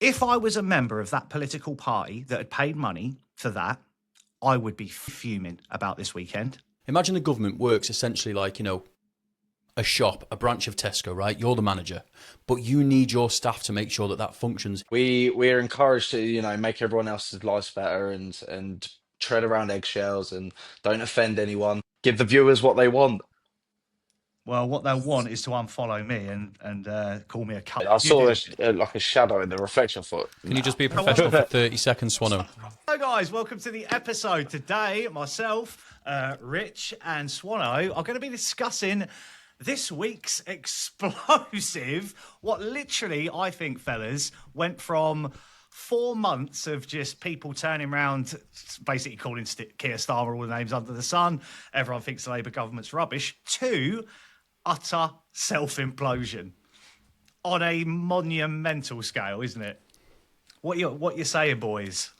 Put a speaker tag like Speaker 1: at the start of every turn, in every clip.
Speaker 1: If I was a member of that political party that had paid money for that, I would be fuming about this weekend.
Speaker 2: Imagine the government works essentially like, a shop, a branch of Tesco, right? You're the manager, but you need your staff to make sure that that functions.
Speaker 3: We're encouraged to, make everyone else's lives better and tread around eggshells and don't offend anyone. Give the viewers what they want.
Speaker 1: Well, what they'll want is to unfollow me and call me a cunt.
Speaker 3: I saw like a shadow in the reflection. I thought,
Speaker 2: Can you just be a professional for 30 seconds, Swano?
Speaker 1: Hello, guys. Welcome to the episode. Today, myself, Rich, and Swano are going to be discussing this week's explosive, what literally, I think, fellas, went from 4 months of just people turning around, basically calling Keir Starmer all the names under the sun, everyone thinks the Labour government's rubbish, to utter self-implosion on a monumental scale, isn't it? What you saying, boys?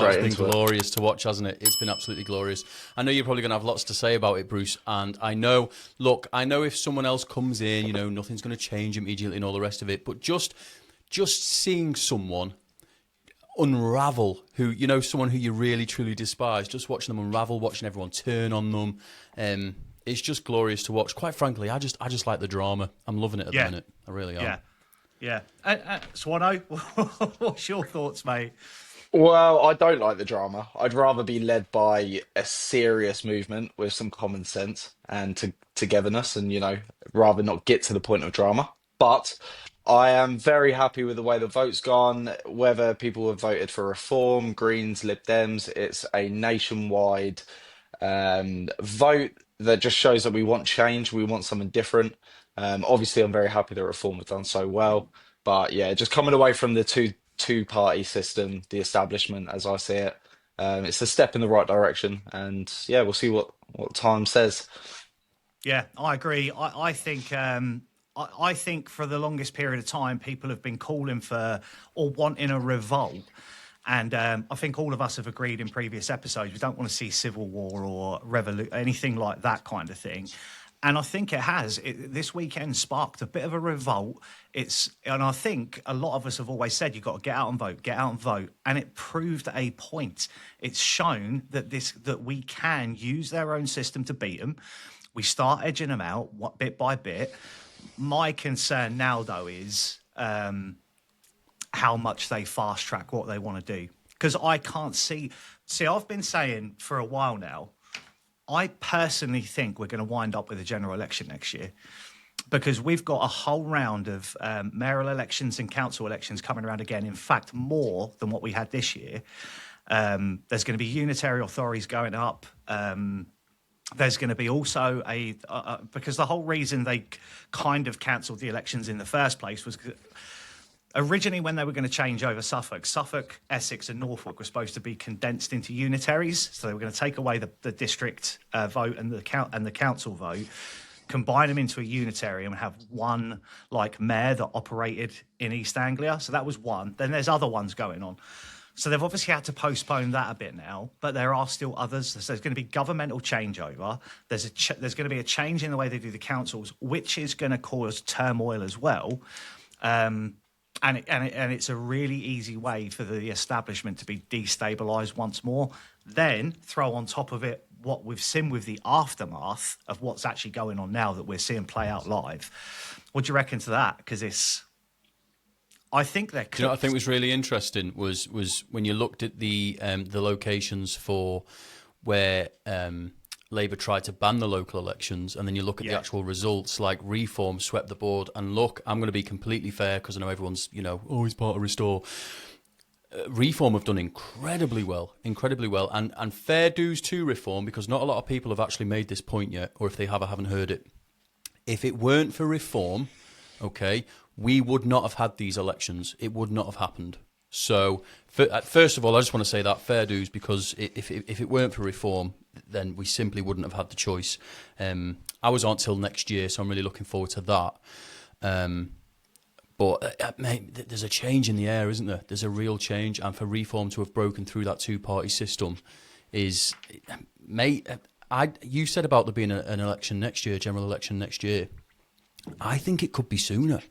Speaker 2: It's been glorious to watch, hasn't it? It's been absolutely glorious. I know you're probably going to have lots to say about it, Bruce, and I know if someone else comes in, nothing's going to change immediately and all the rest of it, but just seeing someone unravel someone who you really, truly despise, just watching them unravel, watching everyone turn on them, it's just glorious to watch. Quite frankly, I just like the drama. I'm loving it at the minute. I really am.
Speaker 1: Yeah. Swano, what's your thoughts, mate?
Speaker 3: Well, I don't like the drama. I'd rather be led by a serious movement with some common sense and togetherness and, rather not get to the point of drama. But I am very happy with the way the vote's gone, whether people have voted for Reform, Greens, Lib Dems. It's a nationwide vote that just shows that we want change. We want something different. Obviously, I'm very happy that Reform have done so well. But yeah, just coming away from the two-party system, the establishment, as I see it, it's a step in the right direction. And yeah, we'll see what time says.
Speaker 1: Yeah, I agree. I think I think for the longest period of time, people have been calling for or wanting a revolt. And I think all of us have agreed in previous episodes, we don't want to see civil war or anything like that kind of thing. And I think it has. This weekend sparked a bit of a revolt. And I think a lot of us have always said, you've got to get out and vote. And it proved a point. It's shown that we can use their own system to beat them. We start edging them out bit by bit. My concern now, though, is how much they fast track what they want to do. Because I can't see. See, I've been saying for a while now, I personally think we're going to wind up with a general election next year because we've got a whole round of mayoral elections and council elections coming around again. In fact, more than what we had this year. There's going to be unitary authorities going up. There's going to be also because the whole reason they kind of cancelled the elections in the first place was originally when they were going to change over Suffolk, Essex and Norfolk were supposed to be condensed into unitaries. So they were going to take away the district vote and the council vote, combine them into a unitary and have one mayor that operated in East Anglia. So that was one. Then there's other ones going on. So they've obviously had to postpone that a bit now, but there are still others. So there's going to be governmental changeover. There's going to be a change in the way they do the councils, which is going to cause turmoil as well. And it's a really easy way for the establishment to be destabilised once more. Then throw on top of it what we've seen with the aftermath of what's actually going on now that we're seeing play out live. What do you reckon to that? Because I think they're.
Speaker 2: You know what I think was really interesting was when you looked at the locations for where Labour tried to ban the local elections, and then you look at the actual results, like Reform swept the board. And look, I'm going to be completely fair because I know everyone's, he's part of Restore. Reform have done incredibly well, and fair dues to Reform because not a lot of people have actually made this point yet, or if they have, I haven't heard it. If it weren't for Reform, okay, we would not have had these elections. It would not have happened. So, first of all, I just want to say that fair dues because if it weren't for Reform, then we simply wouldn't have had the choice. Ours aren't till next year, so I'm really looking forward to that. But, mate, there's a change in the air, isn't there? There's a real change. And for Reform to have broken through that two-party system is, mate, You said about there being an election next year, general election next year. I think it could be sooner.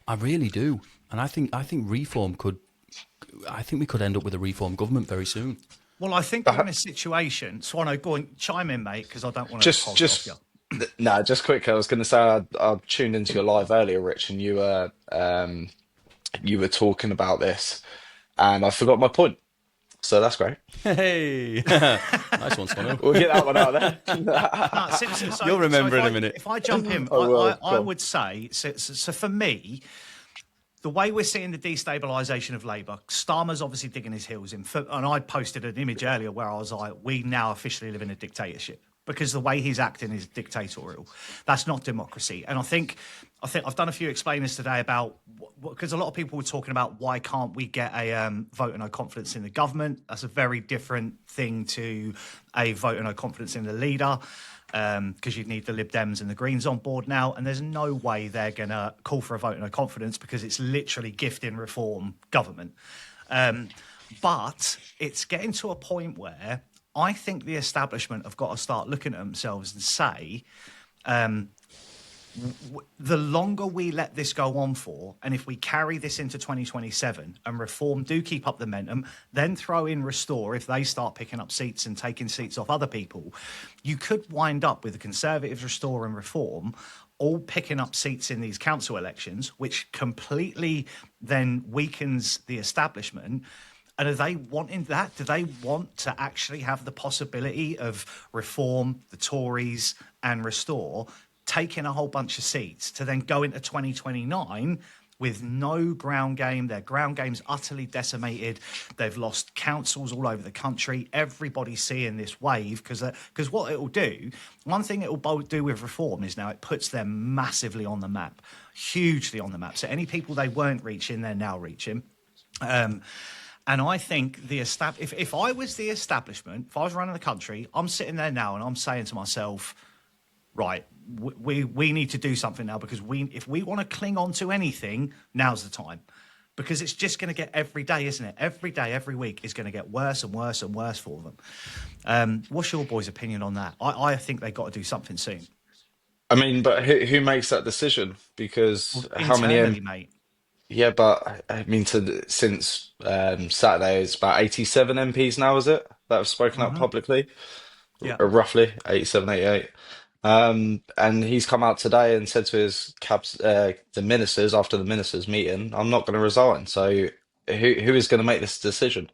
Speaker 2: I really do, and I think reform could. I think we could end up with a reform government very soon.
Speaker 1: Well, I think we're in a situation. Swano, go on, chime in, mate, because I don't want to hog off you.
Speaker 3: No, just quickly. I was going to say I tuned into your live earlier, Rich, and you were talking about this, and I forgot my point. So that's great.
Speaker 2: Hey, nice one, Swano.
Speaker 3: We'll get that one out there.
Speaker 1: Simpson,
Speaker 2: You'll remember in a minute.
Speaker 1: If I jump in,
Speaker 3: will.
Speaker 1: I would say, so for me, the way we're seeing the destabilisation of Labour, Starmer's obviously digging his heels in. And I posted an image earlier where I was like, we now officially live in a dictatorship because the way he's acting is dictatorial. That's not democracy. And I think I've done a few explainers today about, because a lot of people were talking about why can't we get a vote of no confidence in the government. That's a very different thing to a vote of no confidence in the leader. Because you'd need the Lib Dems and the Greens on board now, and there's no way they're going to call for a vote of no confidence because it's literally gifting reform government. But it's getting to a point where I think the establishment have got to start looking at themselves and say, the longer we let this go on for, and if we carry this into 2027 and reform do keep up the momentum, then throw in restore if they start picking up seats and taking seats off other people, you could wind up with the Conservatives, restore and reform all picking up seats in these council elections, which completely then weakens the establishment. And are they wanting that? Do they want to actually have the possibility of reform, the Tories and restore taking a whole bunch of seats to then go into 2029 with no ground game? Their ground game's utterly decimated. They've lost councils all over the country. Everybody's seeing this wave because what it will do, one thing it will do with reform is now it puts them massively on the map, hugely on the map. So any people they weren't reaching, they're now reaching. And I think if I was the establishment, if I was running the country, I'm sitting there now and I'm saying to myself, right, we need to do something now because if we want to cling on to anything, now's the time. Because it's just going to get every day, isn't it? Every day, every week is going to get worse and worse and worse for them. What's your boys' opinion on that? I think they've got to do something soon.
Speaker 3: I mean, but who makes that decision? Because how many?
Speaker 1: Internally, mate.
Speaker 3: Yeah, but I mean, since Saturday, it's about 87 MPs now, is it? That have spoken out publicly,
Speaker 1: Yeah.
Speaker 3: roughly 87, 88. And he's come out today and said to his the ministers after the ministers' meeting, "I'm not going to resign." So, who is going to make this decision?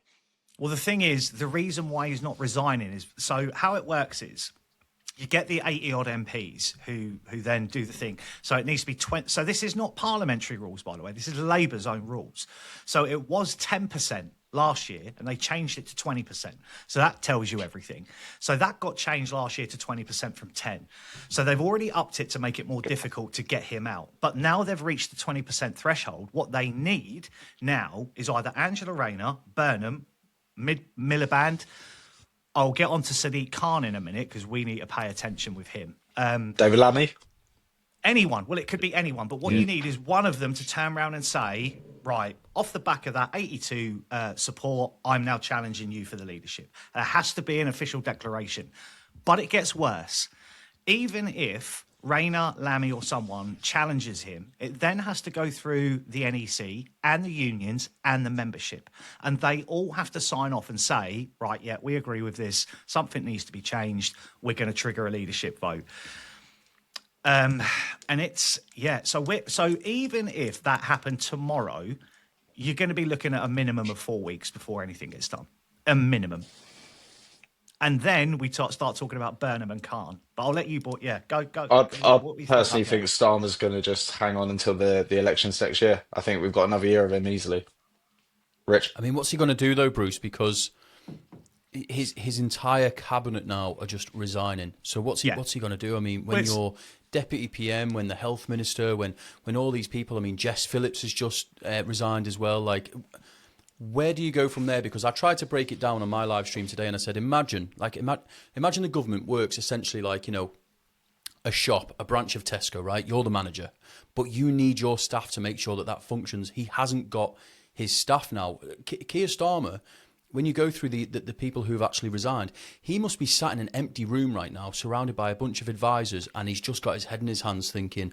Speaker 1: Well, the thing is, the reason why he's not resigning is so how it works is, you get the 80 odd MPs who then do the thing. So it needs to be 20. So this is not parliamentary rules, by the way. This is Labour's own rules. So it was 10% last year and they changed it to 20%. So that tells you everything. So that got changed last year to 20% from 10. So they've already upped it to make it more difficult to get him out. But now they've reached the 20% threshold. What they need now is either Angela Rayner, Burnham, Miliband. I'll get on to Sadiq Khan in a minute because we need to pay attention with him.
Speaker 3: David Lammy?
Speaker 1: Anyone. Well, it could be anyone. But what you need is one of them to turn around and say, right, off the back of that 82 support, I'm now challenging you for the leadership. There has to be an official declaration. But it gets worse. Even if Rayner, Lammy or someone challenges him, it then has to go through the NEC and the unions and the membership. And they all have to sign off and say, right, yeah, we agree with this. Something needs to be changed. We're going to trigger a leadership vote. And it's, yeah, so even if that happened tomorrow, you're going to be looking at a minimum of 4 weeks before anything gets done. A minimum. And then we start talking about Burnham and Khan. But I'll let you, go.
Speaker 3: I personally think Starmer's going to just hang on until the elections next year. I think we've got another year of him easily. Rich?
Speaker 2: I mean, what's he going to do, though, Bruce? Because his entire cabinet now are just resigning. So what's he going to do? I mean, when you're deputy PM, when the health minister, when all these people, I mean, Jess Phillips has just resigned as well. Like, where do you go from there? Because I tried to break it down on my live stream today, and I said, imagine the government works essentially like, a shop, a branch of Tesco, right? You're the manager, but you need your staff to make sure that functions. He hasn't got his staff now. Keir Starmer when you go through the people who have actually resigned, he must be sat in an empty room right now, surrounded by a bunch of advisors, and he's just got his head in his hands, thinking,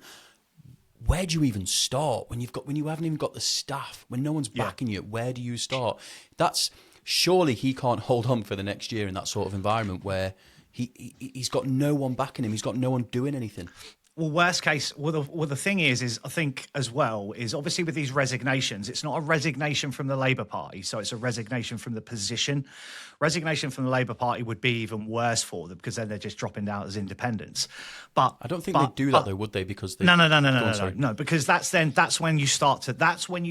Speaker 2: where do you even start when you haven't even got the staff, when no one's backing you? Where do you start? That's surely he can't hold on for the next year in that sort of environment where he's got no one backing him, he's got no one doing anything.
Speaker 1: Well, worst case, the thing is I think as well is obviously with these resignations, it's not a resignation from the Labour Party, so it's a resignation from the position. Resignation from the Labour Party would be even worse for them because then they're just dropping out as independents. But
Speaker 2: I don't think they'd do that though, would they? Because
Speaker 1: no, because that's when you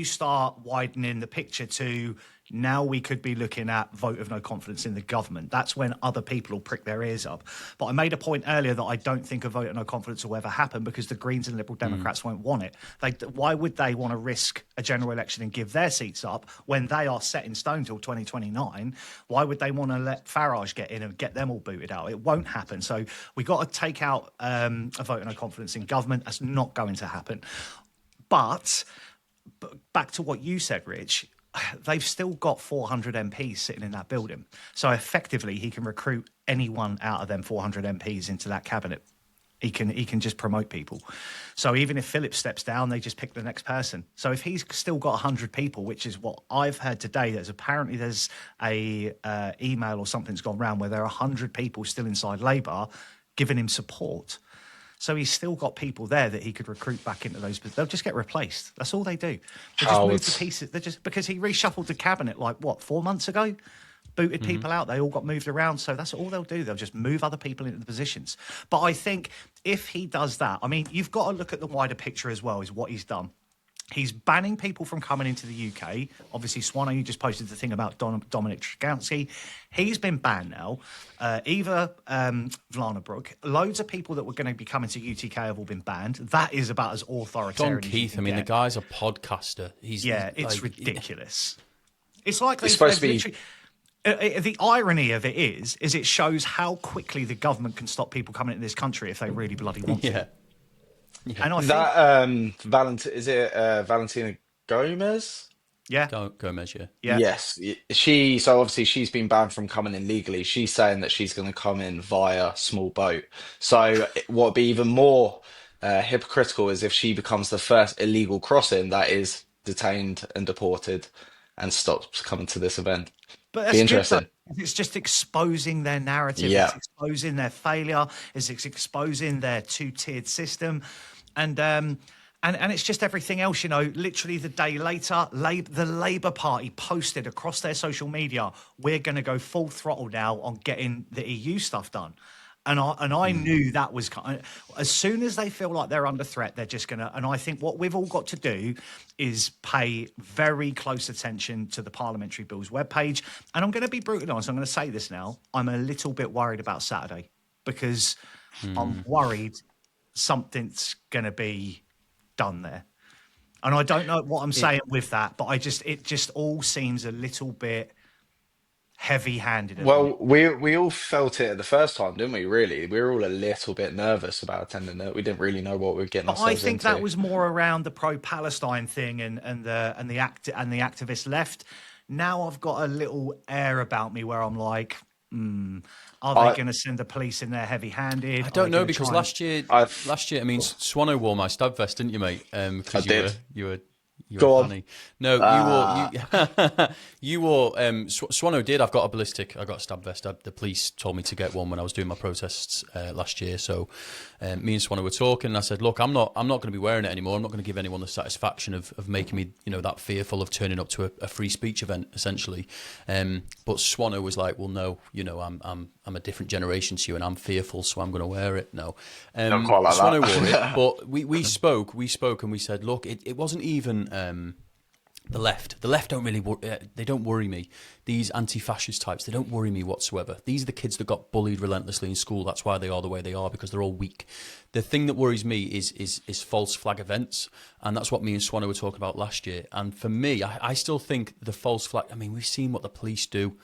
Speaker 1: start widening the picture to. Now we could be looking at vote of no confidence in the government. That's when other people will prick their ears up. But I made a point earlier that I don't think a vote of no confidence will ever happen because the Greens and Liberal Democrats won't want it. Why would they want to risk a general election and give their seats up when they are set in stone till 2029? Why would they want to let Farage get in and get them all booted out? It won't happen. So we got to take out a vote of no confidence in government. That's not going to happen. But back to what you said, Rich, they've still got 400 MPs sitting in that building. So effectively, he can recruit anyone out of them 400 MPs into that cabinet. He can just promote people. So even if Philip steps down, they just pick the next person. So if he's still got 100 people, which is what I've heard today, there's a email or something's gone round where there are 100 people still inside Labour giving him support. So he's still got people there that he could recruit back into those. They'll just get replaced. That's all they do. They just move the pieces. They just because he reshuffled the cabinet 4 months ago, booted people out. They all got moved around. So that's all they'll do. They'll just move other people into the positions. But I think if he does that, I mean, you've got to look at the wider picture as well. Is what he's done. He's banning people from coming into the UK. Obviously, Swano, you just posted the thing about Dominic Trzaskowski. He's been banned now. Eva Vlanabrook. Loads of people that were going to be coming to UTK have all been banned. That is about as authoritarian
Speaker 2: Don Keith, I mean, the guy's a podcaster.
Speaker 1: It's ridiculous. It's like
Speaker 3: it's supposed to be...
Speaker 1: The irony of it is it shows how quickly the government can stop people coming into this country if they really bloody want to.
Speaker 2: Yeah.
Speaker 1: And I
Speaker 3: that is it Valentina Gomez?
Speaker 1: Yeah.
Speaker 2: Gomez, yeah.
Speaker 3: Yes. So obviously she's been banned from coming in legally. She's saying that she's going to come in via small boat. So what would be even more hypocritical is if she becomes the first illegal crossing that is detained and deported and stops coming to this event.
Speaker 1: But that's
Speaker 3: be interesting.
Speaker 1: It's just exposing their narrative.
Speaker 3: Yeah.
Speaker 1: It's exposing their failure. It's exposing their two-tiered system. And it's just everything else, literally the day later, the Labour Party posted across their social media, we're going to go full throttle now on getting the EU stuff done. And I knew that was as soon as they feel like they're under threat, they're just going to. And I think what we've all got to do is pay very close attention to the Parliamentary Bills webpage. And I'm going to be brutally honest. I'm going to say this now. I'm a little bit worried about Saturday because I'm worried something's going to be done there. And I don't know what I'm saying with that, but it just all seems a little bit heavy-handed.
Speaker 3: Well, we all felt it the first time, didn't we? Really, we were all a little bit nervous about attending it. We didn't really know what we were getting ourselves into.
Speaker 1: I think that was more around the pro-Palestine thing and the activist left. Now I've got a little air about me where I'm like, are they going to send the police in there heavy-handed?
Speaker 2: I don't know because last year, I mean, Swano wore my stab vest, didn't you, mate?
Speaker 3: I did.
Speaker 2: You were
Speaker 3: Go on.
Speaker 2: funny. No, you wore. Swano did. I've got a ballistic. I got a stab vest. The police told me to get one when I was doing my protests last year. So me and Swano were talking, and I said, "Look, I'm not going to be wearing it anymore. I'm not going to give anyone the satisfaction of making me, that fearful of turning up to a free speech event, essentially." But Swano was like, "Well, no, I'm a different generation to you, and I'm fearful, so I'm going to wear it." No,
Speaker 3: not quite like
Speaker 2: Swano
Speaker 3: that.
Speaker 2: wore it, but we spoke, and we said, "Look, it wasn't even." The left don't really they don't worry me. These anti-fascist types, they don't worry me whatsoever. These are the kids that got bullied relentlessly in school. That's why they are the way they are, because they're all weak. The thing that worries me is false flag events, and that's what me and Swano were talking about last year. And for me, I still think the false flag. I mean, we've seen what the police do.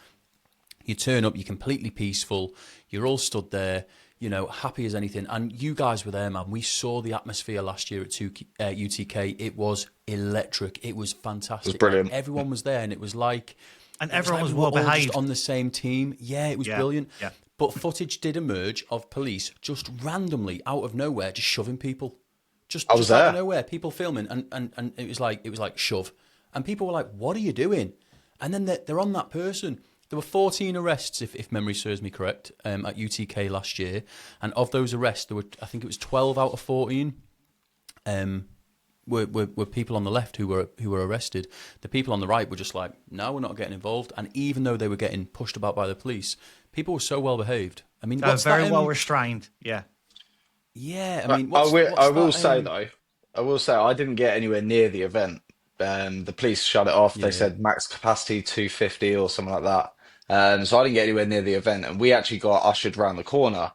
Speaker 2: You turn up, you're completely peaceful. You're all stood there, happy as anything. And you guys were there, man. We saw the atmosphere last year at UTK. It was electric. It was fantastic.
Speaker 3: It was brilliant.
Speaker 2: Everyone was there, and it was like
Speaker 1: And
Speaker 2: it was
Speaker 1: everyone
Speaker 2: like
Speaker 1: was
Speaker 2: we were
Speaker 1: well
Speaker 2: all just
Speaker 1: behaved.
Speaker 2: on the same team. Yeah, it was brilliant.
Speaker 1: Yeah.
Speaker 2: But footage did emerge of police just randomly out of nowhere, just shoving people,
Speaker 3: I was
Speaker 2: just out of
Speaker 3: there.
Speaker 2: nowhere, people filming, and it was like shove, and people were like, "What are you doing?" And then they're on that person. There were 14 arrests, if memory serves me correct, at UTK last year, and of those arrests, there were, I think it was 12 out of 14. Were people on the left who were arrested. The people on the right were just like, no, we're not getting involved. And even though they were getting pushed about by the police, people were so well behaved. I mean,
Speaker 1: They were very well restrained. Yeah.
Speaker 2: Yeah, I mean,
Speaker 3: I
Speaker 2: what's
Speaker 3: will, I will
Speaker 2: that?
Speaker 3: say though, I will say I didn't get anywhere near the event. The police shut it off. They
Speaker 2: Yeah,
Speaker 3: said max capacity 250 or something like that. So I didn't get anywhere near the event, and we actually got ushered round the corner,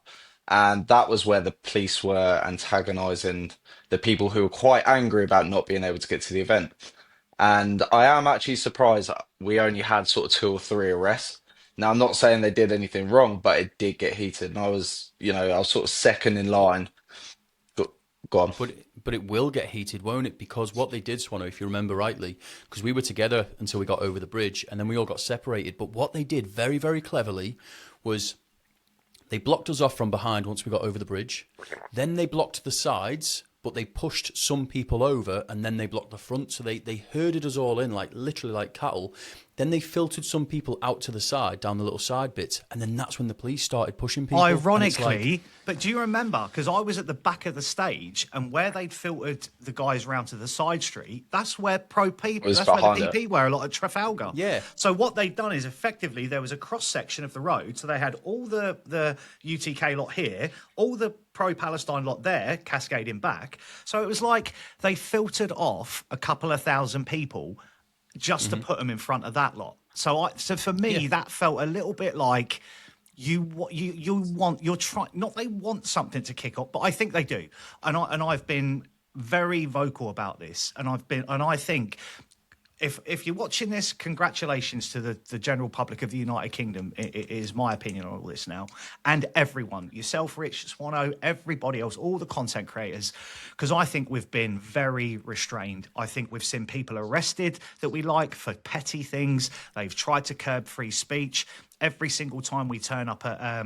Speaker 3: and that was where the police were antagonising the people who were quite angry about not being able to get to the event. And I am actually surprised that we only had sort of two or three arrests. Now, I'm not saying they did anything wrong, but it did get heated, and I was sort of second in line. Go, go on.
Speaker 2: but it will get heated, won't it? Because what they did, Swano, if you remember rightly, because we were together until we got over the bridge, and then we all got separated. But what they did very, very cleverly was they blocked us off from behind once we got over the bridge. Then they blocked the sides, but they pushed some people over, and then they blocked the front. So they herded us all in, like literally like cattle. Then they filtered some people out to the side, down the little side bits, and then that's when the police started pushing people.
Speaker 1: Ironically, but do you remember? Because I was at the back of the stage, and where they'd filtered the guys round to the side street, that's where people,
Speaker 3: Was
Speaker 1: that's where
Speaker 3: behind
Speaker 1: the
Speaker 3: it.
Speaker 1: PP were, a lot of Trafalgar.
Speaker 2: Yeah.
Speaker 1: So what they'd done is effectively there was a cross section of the road, so they had all the UTK lot here, all the pro-Palestine lot there, cascading back. So it was like they filtered off a couple of thousand people just to put them in front of that lot. So for me, that felt a little bit like you're trying, not they want something to kick off, but I think they do. And I've been very vocal about this, and I think if you're watching this, congratulations to the general public of the United Kingdom. It is my opinion on all this now, and everyone, yourself, Rich, Swano, everybody else, all the content creators, because I think we've been very restrained. I think we've seen people arrested that we like for petty things. They've tried to curb free speech. Every single time we turn up at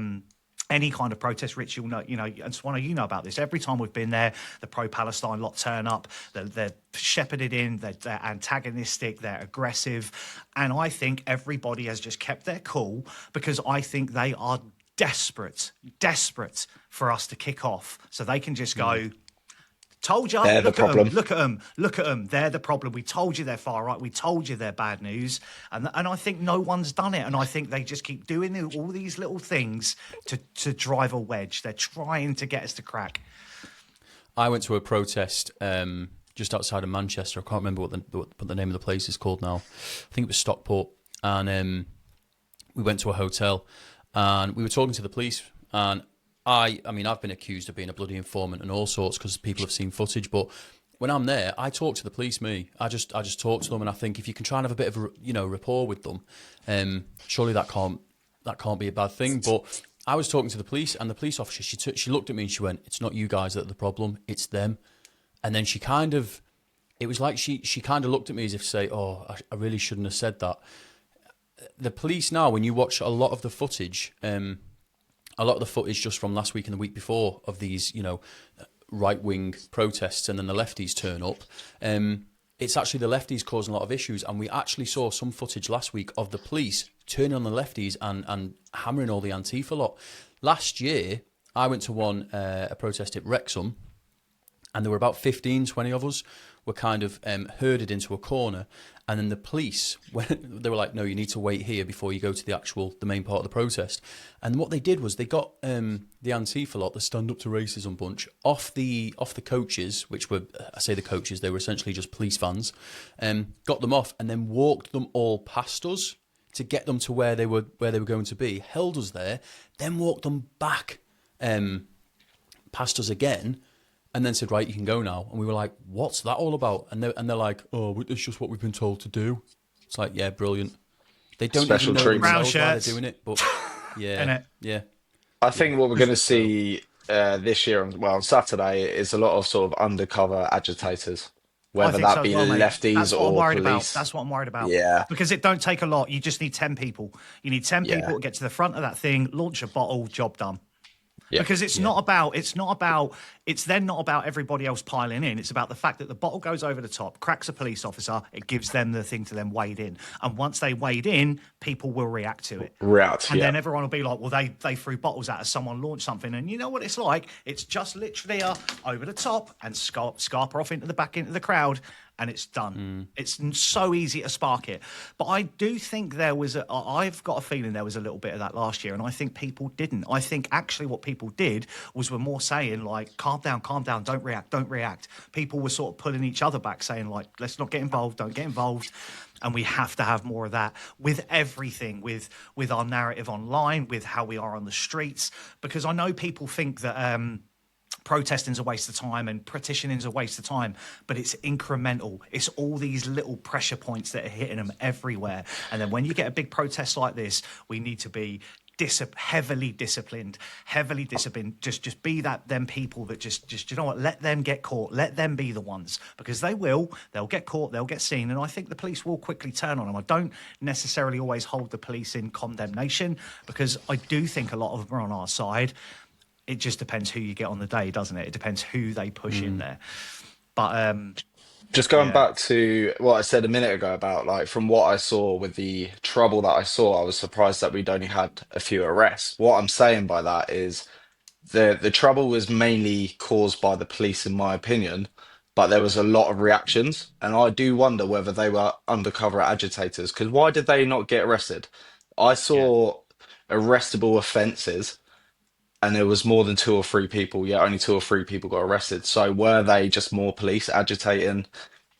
Speaker 1: any kind of protest, Rich, you'll know, and Swano, you know about this. Every time we've been there, the pro-Palestine lot turn up, they're shepherded in, they're antagonistic, they're aggressive. And I think everybody has just kept their cool because I think they are desperate for us to kick off so they can just go, told you,
Speaker 3: They're the
Speaker 1: look at them,
Speaker 3: problem.
Speaker 1: look at them. They're the problem. We told you they're far right. We told you they're bad news. And I think no one's done it. And I think they just keep doing all these little things to drive a wedge. They're trying to get us to crack.
Speaker 2: I went to a protest just outside of Manchester. I can't remember what the name of the place is called now. I think it was Stockport. And we went to a hotel and we were talking to the police. And I mean, I've been accused of being a bloody informant and all sorts because people have seen footage. But when I'm there, I talk to the police. I just talk to them, and I think if you can try and have a bit of rapport with them, surely that can't be a bad thing. But I was talking to the police, and the police officer she looked at me and she went, "It's not you guys that are the problem, it's them." And then it was like she kind of looked at me as if to say, "Oh, I really shouldn't have said that." The police now, when you watch a lot of the footage. A lot of the footage just from last week and the week before of these, right-wing protests, and then the lefties turn up. It's actually the lefties causing a lot of issues, and we actually saw some footage last week of the police turning on the lefties and hammering all the Antifa lot. Last year, I went to a protest at Wrexham, and there were about 15, 20 of us were kind of herded into a corner. And then the police, they were like, no, you need to wait here before you go to the main part of the protest. And what they did was they got the Antifa lot, the Stand Up to Racism bunch, off the coaches, which were, I say the coaches, they were essentially just police vans, got them off and then walked them all past us to get them to where they were going to be, held us there, then walked them back past us again, and then said, right, you can go now. And we were like, what's that all about? And they're like, oh, it's just what we've been told to do. It's like, yeah, brilliant. They don't
Speaker 3: Special
Speaker 2: even know
Speaker 3: treatment.
Speaker 2: themselves why they're
Speaker 1: Brown
Speaker 2: doing it, but yeah,
Speaker 1: Innit?
Speaker 2: yeah.
Speaker 3: I think what we're going to see this year, on Saturday, is a lot of sort of undercover agitators
Speaker 1: I
Speaker 3: whether
Speaker 1: think
Speaker 3: that
Speaker 1: so as
Speaker 3: be
Speaker 1: well, mate. That's
Speaker 3: lefties
Speaker 1: what I'm
Speaker 3: or
Speaker 1: worried about.
Speaker 3: police.
Speaker 1: That's what I'm worried about.
Speaker 3: Yeah,
Speaker 1: Because it don't take a lot. You just need 10 people. You need 10
Speaker 3: yeah,
Speaker 1: people to get to the front of that thing, launch a bottle, job done.
Speaker 3: yeah,
Speaker 1: Because it's then not about everybody else piling in. It's about the fact that the bottle goes over the top, cracks a police officer, it gives them the thing to then wade in. And once they wade in, people will react to it.
Speaker 3: route.
Speaker 1: And
Speaker 3: Yeah,
Speaker 1: then everyone will be like, well, they threw bottles at us, someone launched something. And you know what it's like? It's just literally over the top and scarper off into the back into the crowd, and it's done. It's so easy to spark it. But I do think I've got a feeling there was a little bit of that last year, and I think people didn't. I think actually what people did were more saying, like, calm down, don't react, don't react. People were sort of pulling each other back, saying, like, let's not get involved, don't get involved. And we have to have more of that with everything, with our narrative online, with how we are on the streets. Because I know people think that protesting's a waste of time and petitioning's a waste of time, but it's incremental. It's all these little pressure points that are hitting them everywhere. And then when you get a big protest like this, we need to be heavily disciplined. Just be them people that just you know what, let them get caught, let them be the ones, because they'll get caught, they'll get seen, and I think the police will quickly turn on them. I don't necessarily always hold the police in condemnation, because I do think a lot of them are on our side. It just depends who you get on the day, doesn't it? It depends who they push in there. But
Speaker 3: just going
Speaker 1: yeah,
Speaker 3: back to what I said a minute ago about, like, from what I saw with the trouble that I saw, I was surprised that we'd only had a few arrests. What I'm saying by that is the trouble was mainly caused by the police, in my opinion, but there was a lot of reactions, and I do wonder whether they were undercover agitators. Because why did they not get arrested? I
Speaker 1: yeah.
Speaker 3: saw arrestable offences, and there was more than two or three people. Yeah, only two or three people got arrested. So were they just more police agitating,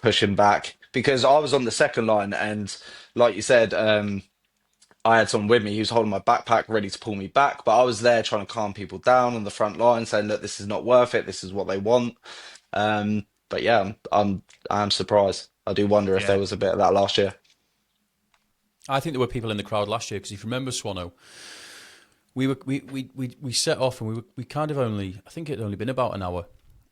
Speaker 3: pushing back? Because I was on the second line, and like you said, I had someone with me. He was holding my backpack, ready to pull me back, but I was there trying to calm people down on the front line, saying, "Look, this is not worth it. This is what they want." But yeah, I'm surprised. I do wonder if
Speaker 1: Yeah.
Speaker 3: there was a bit of that last year.
Speaker 2: I think there were people in the crowd last year because if you remember, Swano, we set off and we kind of only, I think it had only been about an hour,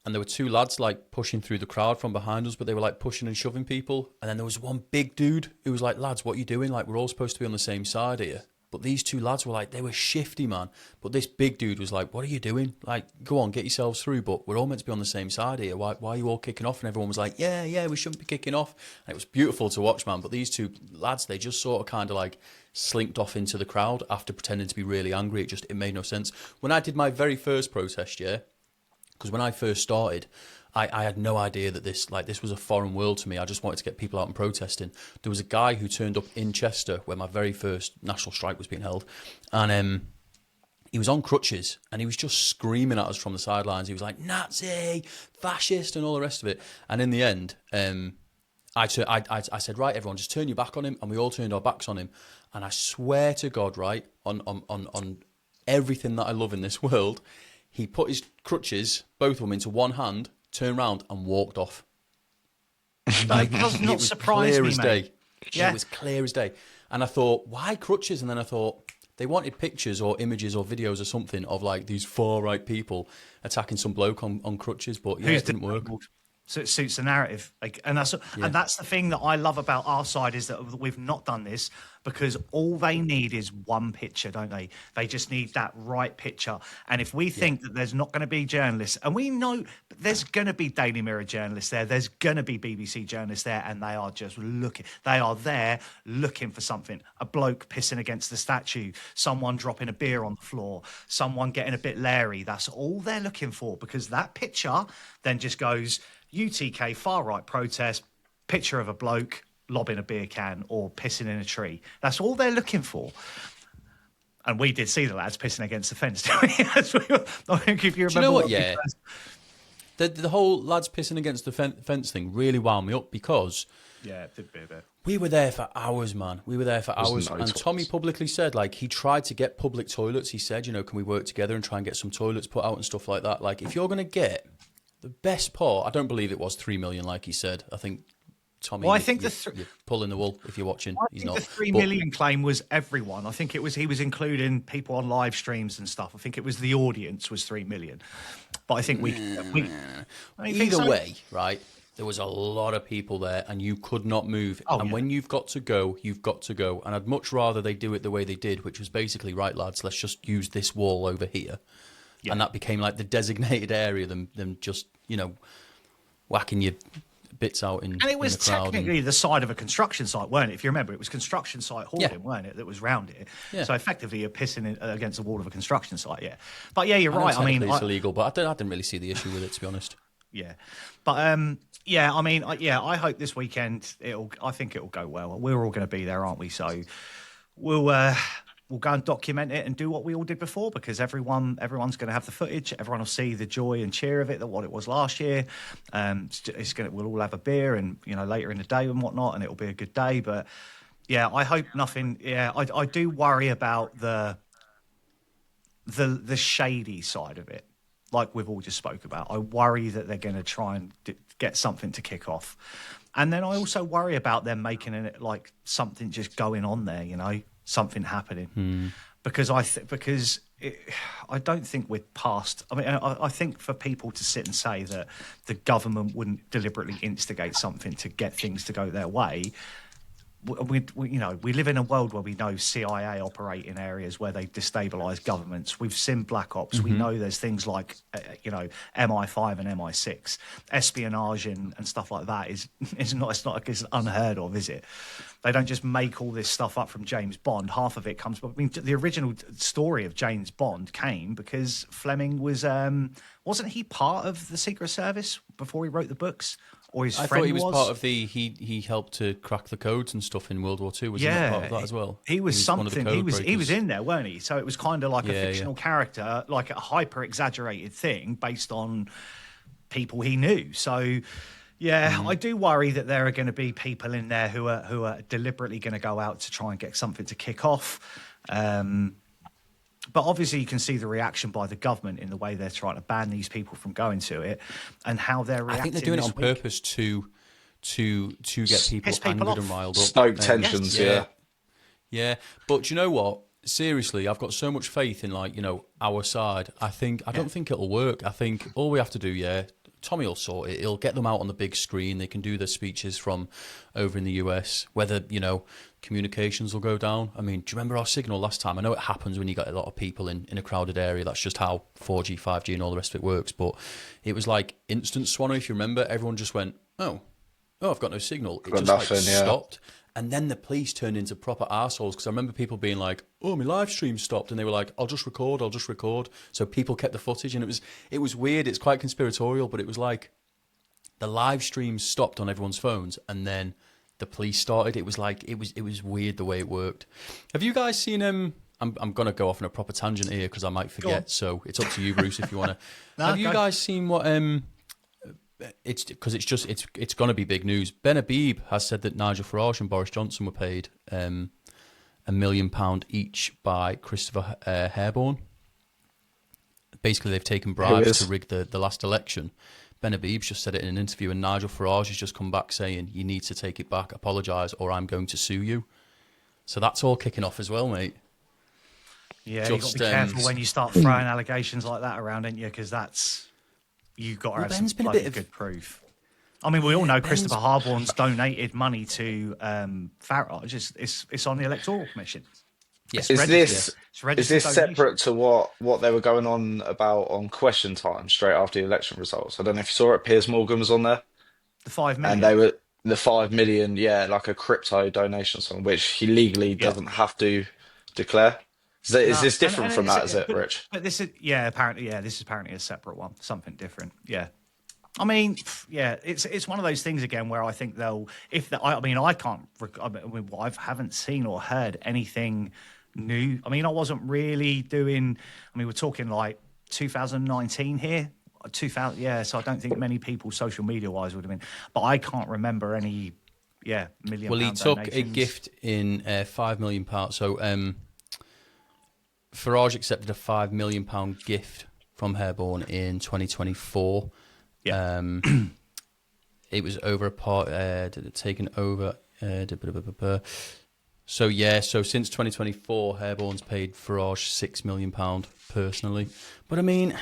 Speaker 2: and there were two lads like pushing through the crowd from behind us, but they were like pushing and shoving people. And then there was one big dude who was like, "Lads, what are you doing? Like, we're all supposed to be on the same side here." But these two lads were like, they were shifty, man. But this big dude was like, "What are you doing? Like, go on, get yourselves through. But we're all meant to be on the same side here. Why are you all kicking off?" And everyone was like, yeah, we shouldn't be kicking off. And it was beautiful to watch, man. But these two lads, they just sort of kind of like slinked off into the crowd after pretending to be really angry. It made no sense. When I did my very first protest, yeah, because when I first started, I had no idea that this was a foreign world to me. I just wanted to get people out and protesting. There was a guy who turned up in Chester where my very first national strike was being held, and he was on crutches and he was just screaming at us from the sidelines. He was like, "Nazi, fascist," and all the rest of it. And in the end, I said, "Right, everyone, just turn your back on him," and we all turned our backs on him. And I swear to God, right, on everything that I love in this world, he put his crutches, both of them, into one hand, turned round and walked off.
Speaker 1: That does not surprise me, mate.
Speaker 2: Yeah. It was clear as day. And I thought, why crutches? And then I thought, they wanted pictures or images or videos or something of like these far-right people attacking some bloke on crutches, but yeah, it didn't work.
Speaker 1: So it suits the narrative, and that's the thing that I love about our side, is that we've not done this because all they need is one picture, don't they? They just need that right picture. And if we think that there's not going to be journalists, and we know there's going to be Daily Mirror journalists there's going to be BBC journalists there, and they are just they are there looking for something. A bloke pissing against the statue, someone dropping a beer on the floor, someone getting a bit leery. That's all they're looking for, because that picture then just goes UTK far right protest, picture of a bloke lobbing a beer can or pissing in a tree. That's all they're looking for. And we did see the lads pissing against the fence. I think if you remember.
Speaker 2: Do you know what? Yeah, the whole lads pissing against the fence thing really wound me up, because
Speaker 1: it did be a bit.
Speaker 2: We were there for hours, man. We were there for hours. And Tommy publicly said, like, he tried to get public toilets. He said, you know, can we work together and try and get some toilets put out and stuff like that? Like, if you're going to get the best part, I don't believe it was 3 million, like he said. I think Tommy,
Speaker 1: well, I think
Speaker 2: you're pulling the wool if you're watching. He's not.
Speaker 1: The 3 million claim was everyone. I think he was including people on live streams and stuff. I think it was the audience was 3 million. But I think we
Speaker 2: either way, right? There was a lot of people there, and you could not move.
Speaker 1: Oh,
Speaker 2: and
Speaker 1: yeah.
Speaker 2: when you've got to go, you've got to go. And I'd much rather they do it the way they did, which was basically, right, lads, let's just use this wall over here.
Speaker 1: Yeah.
Speaker 2: And that became like the designated area than just, whacking your bits out in,
Speaker 1: And it was
Speaker 2: in the crowd.
Speaker 1: technically the side of a construction site, weren't it? If you remember, it was construction site hoarding,
Speaker 2: Yeah.
Speaker 1: weren't it? That was round it.
Speaker 2: Yeah.
Speaker 1: So effectively, you're pissing against the wall of a construction site, yeah. But yeah, you're
Speaker 2: I know
Speaker 1: right. I mean,
Speaker 2: technically it's illegal, but I didn't really see the issue with it, to be honest.
Speaker 1: yeah. But yeah, I mean, I hope this weekend I think it'll go well. We're all going to be there, aren't we? So we'll go and document it and do what we all did before, because everyone's going to have the footage. Everyone will see the joy and cheer of it, that what it was last year. We'll all have a beer and later in the day and whatnot, and it'll be a good day. But yeah, I hope nothing. Yeah, I do worry about the shady side of it, like we've all just spoke about. I worry that they're going to try and get something to kick off, and then I also worry about them making it like something just going on there, something happening, because I don't think we're past. I mean, I think for people to sit and say that the government wouldn't deliberately instigate something to get things to go their way. We live in a world where we know CIA operate in areas where they destabilise governments. We've seen Black Ops. We know there's things like, MI5 and MI6, espionage and stuff like that is not it's unheard of, is it? They don't just make all this stuff up from James Bond. Half of it comes. I mean, the original story of James Bond came because Fleming wasn't he part of the Secret Service before he wrote the books? Or his
Speaker 2: I
Speaker 1: friend
Speaker 2: thought he was part of he helped to crack the codes and stuff in World War II. Was he not part of that as well?
Speaker 1: He was
Speaker 2: one of the
Speaker 1: something.
Speaker 2: code
Speaker 1: He was
Speaker 2: breakers.
Speaker 1: in there, weren't he? So it was kind of like a fictional character, like a hyper exaggerated thing based on people he knew. So yeah, I do worry that there are going to be people in there who are deliberately going to go out to try and get something to kick off. But obviously, you can see the reaction by the government in the way they're trying to ban these people from going to it, and how they're reacting.
Speaker 2: I think they're doing it on
Speaker 1: this week.
Speaker 2: purpose to get people
Speaker 1: Piss people
Speaker 2: angered
Speaker 1: off.
Speaker 2: and riled up.
Speaker 3: Stoke tensions, yeah.
Speaker 2: Yeah, but do you know what? Seriously, I've got so much faith in our side. I don't think it'll work. I think all we have to do, Tommy will sort it. He'll get them out on the big screen. They can do their speeches from over in the US. Whether communications will go down. I mean, do you remember our signal last time? I know it happens when you got a lot of people in a crowded area. That's just how 4G, 5G, and all the rest of it works. But it was like instant Swanner. If you remember, everyone just went, "Oh, I've got no signal." It just
Speaker 3: nothing, yeah.
Speaker 2: stopped. And then the police turned into proper arseholes, because I remember people being like, "Oh, my live stream stopped," and they were like, I'll just record." So people kept the footage, and it was weird. It's quite conspiratorial, but it was like the live stream stopped on everyone's phones, and then the police started. It was like it was weird the way it worked. Have you guys seen I'm gonna go off on a proper tangent here because I might forget. So it's up to you, Bruce, if you want to.
Speaker 1: No,
Speaker 2: Have you guys seen what It's because it's going to be big news. Ben Habib has said that Nigel Farage and Boris Johnson were paid £1 million each by Christopher Hareborn. Basically, they've taken bribes to rig the last election. Ben Habib's just said it in an interview, and Nigel Farage has just come back saying, "You need to take it back, apologise, or I'm going to sue you." So that's all kicking off as well, mate.
Speaker 1: Yeah, you've got to be careful when you start throwing allegations like that around, ain't you? Because you've got to have some bloody good proof. I mean, we all know Christopher Harborn's donated money to Farage. It's on the Electoral Commission.
Speaker 2: Yes.
Speaker 3: Is this separate to what they were going on about on Question Time straight after the election results? I don't know if you saw it. Piers Morgan was on there.
Speaker 1: The 5 million.
Speaker 3: And they were the 5 million, like a crypto donation song, which he legally doesn't have to declare. Is this different from that, is it, Rich?
Speaker 1: But this is, apparently a separate one, something different. Yeah. I mean, it's one of those things again where I think I haven't seen or heard anything new. I mean, I wasn't really doing, we're talking like 2019 here. 2000, so I don't think many people social media wise would have been, but I can't remember any, £1 million.
Speaker 2: Well, he took a gift in £5 million. So, Farage accepted a £5 million gift from Hareborn in 2024. Yeah. It was over a part, taken over. So since 2024, Hareborn's paid Farage £6 million personally. But I mean,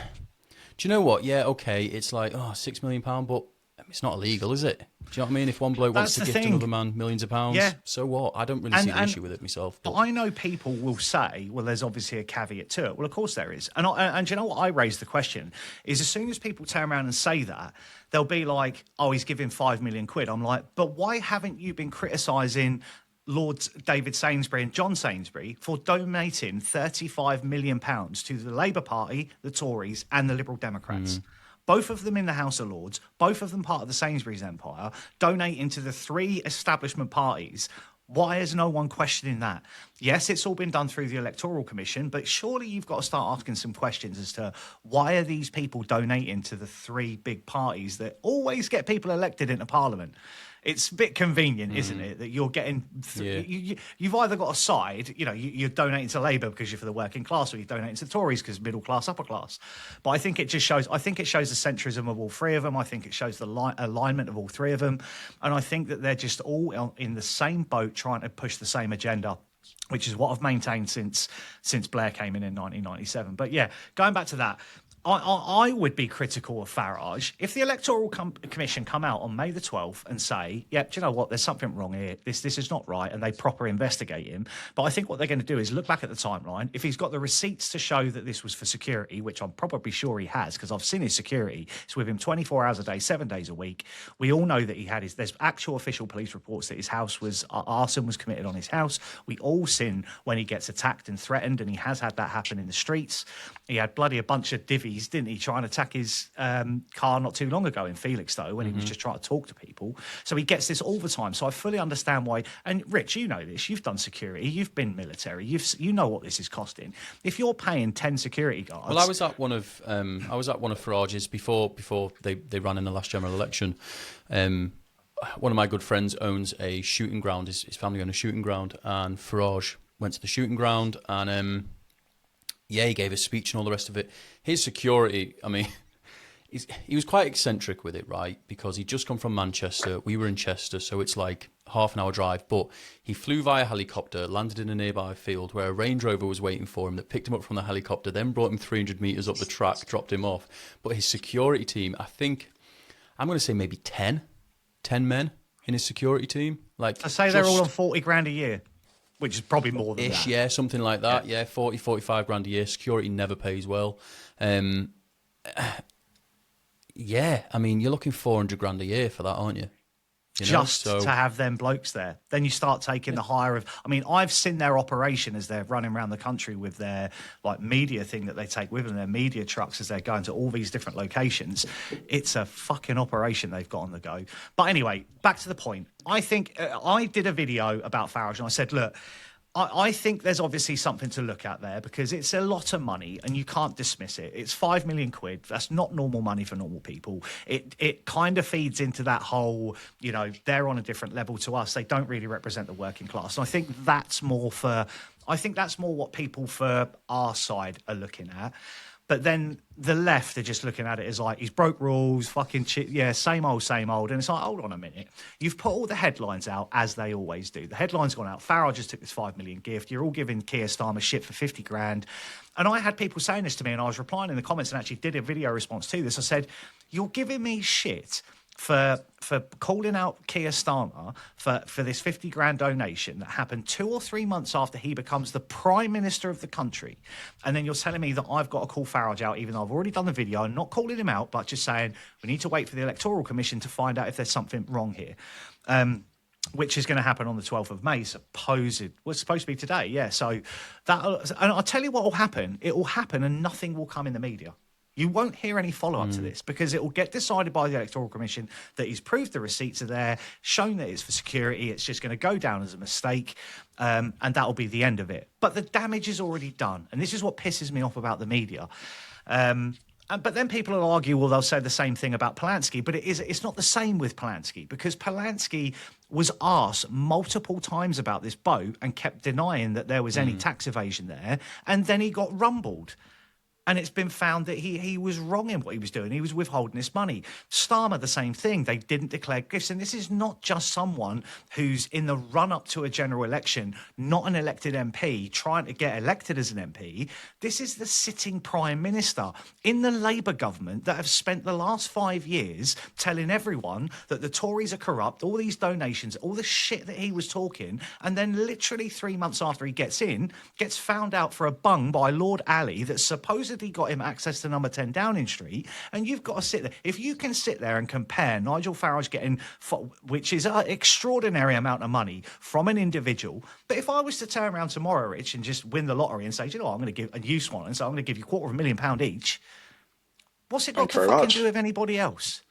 Speaker 2: do you know what? Yeah, okay, it's like £6 million, but It's not illegal, is it? Do you know what I mean? If one bloke wants to gift another man millions of pounds, so what? I don't really see the issue with it myself. But
Speaker 1: I know people will say, well, there's obviously a caveat to it. Well, of course there is. And you know what I raised the question is, as soon as people turn around and say that, they'll be like, oh, he's giving 5 million quid. I'm like, but why haven't you been criticising Lords David Sainsbury and John Sainsbury for donating £35 million to the Labour Party, the Tories and the Liberal Democrats? Both of them in the House of Lords, both of them part of the Sainsbury's empire, donating to the three establishment parties. Why is no one questioning that? Yes, it's all been done through the Electoral Commission, but surely you've got to start asking some questions as to why are these people donating to the three big parties that always get people elected into Parliament? It's a bit convenient, isn't it, that you're getting... you've either got a side, you're donating to Labour because you're for the working class, or you're donating to the Tories because middle class, upper class. But I think it just shows... I think it shows the centrism of all three of them. I think it shows the alignment of all three of them. And I think that they're just all in the same boat trying to push the same agenda, which is what I've maintained since Blair came in 1997. But yeah, going back to that... I would be critical of Farage if the Electoral Commission come out on May the 12th and say, do you know what, there's something wrong here, this is not right, and they proper investigate him. But I think what they're going to do is look back at the timeline. If he's got the receipts to show that this was for security, which I'm probably sure he has, because I've seen his security, it's with him 24 hours a day, 7 days a week. We all know that he had there's actual official police reports that his house was, arson was committed on his house. We all seen when he gets attacked and threatened, and he has had that happen in the streets. He had bloody a bunch of divvies, didn't he, try and attack his car not too long ago in Felixstowe when he was just trying to talk to people. So he gets this all the time. So I fully understand why. And Rich, you know this. You've done security. You've been military. You know what this is costing. If you're paying 10 security guards...
Speaker 2: Well, I was at one of Farage's before they ran in the last general election. One of my good friends owns a shooting ground. His family own a shooting ground, and Farage went to the shooting ground and... he gave a speech and all the rest of it. His security, I mean, he was quite eccentric with it, right? Because he'd just come from Manchester. We were in Chester, so it's like half an hour drive. But he flew via helicopter, landed in a nearby field where a Range Rover was waiting for him that picked him up from the helicopter, then brought him 300 metres up the track, dropped him off. But his security team, I think, I'm going to say maybe 10 men in his security team. Like,
Speaker 1: I say they're all on 40 grand a year. Which is probably more than that.
Speaker 2: Yeah, something like that. Yeah, 40, 45 grand a year. Security never pays well. I mean, you're looking 400 grand a year for that, aren't you?
Speaker 1: To have them blokes there. Then you start taking the hire of... I mean, I've seen their operation as they're running around the country with their media thing that they take with them, their media trucks as they're going to all these different locations. It's a fucking operation they've got on the go. But anyway, back to the point. I think I did a video about Farage and I said, look, I think there's obviously something to look at there because it's a lot of money and you can't dismiss it. It's 5 million quid. That's not normal money for normal people. It kind of feeds into that whole, they're on a different level to us. They don't really represent the working class. And I think that's more what people for our side are looking at. But then the left are just looking at it as like, he's broke rules, fucking shit, same old. And it's like, hold on a minute. You've put all the headlines out, as they always do. The headlines gone out. Farage just took this 5 million gift. You're all giving Keir Starmer shit for 50 grand. And I had people saying this to me, and I was replying in the comments and actually did a video response to this. I said, you're giving me shit for calling out Keir Starmer for this 50 grand donation that happened 2 or 3 months after he becomes the Prime Minister of the country. And then you're telling me that I've got to call Farage out, even though I've already done the video, and not calling him out, but just saying we need to wait for the Electoral Commission to find out if there's something wrong here. Which is going to happen on the 12th of May, supposed. Well, it's supposed to be today, yeah. So and I'll tell you what will happen. It will happen and nothing will come in the media. You won't hear any follow-up to this because it will get decided by the Electoral Commission that he's proved the receipts are there, shown that it's for security, it's just going to go down as a mistake, and that will be the end of it. But the damage is already done, and this is what pisses me off about the media. But then people will argue, well, they'll say the same thing about Polanski, but it's not the same with Polanski because Polanski was asked multiple times about this boat and kept denying that there was any tax evasion there, and then he got rumbled. And it's been found that he was wrong in what he was doing. He was withholding this money. Starmer, the same thing. They didn't declare gifts. And this is not just someone who's in the run-up to a general election, not an elected MP, trying to get elected as an MP. This is the sitting Prime Minister in the Labour government that have spent the last 5 years telling everyone that the Tories are corrupt, all these donations, all the shit that he was talking. And then literally 3 months after he gets in, gets found out for a bung by Lord Alley that supposedly got him access to number 10 Downing Street. And you've got to sit there. If you can sit there and compare Nigel Farage getting, which is an extraordinary amount of money from an individual. But if I was to turn around tomorrow, Rich, and just win the lottery and say, you know what, I'm going to give a you Swan, and so I'm going to give you £250,000 each. What's it got to fucking do with anybody else?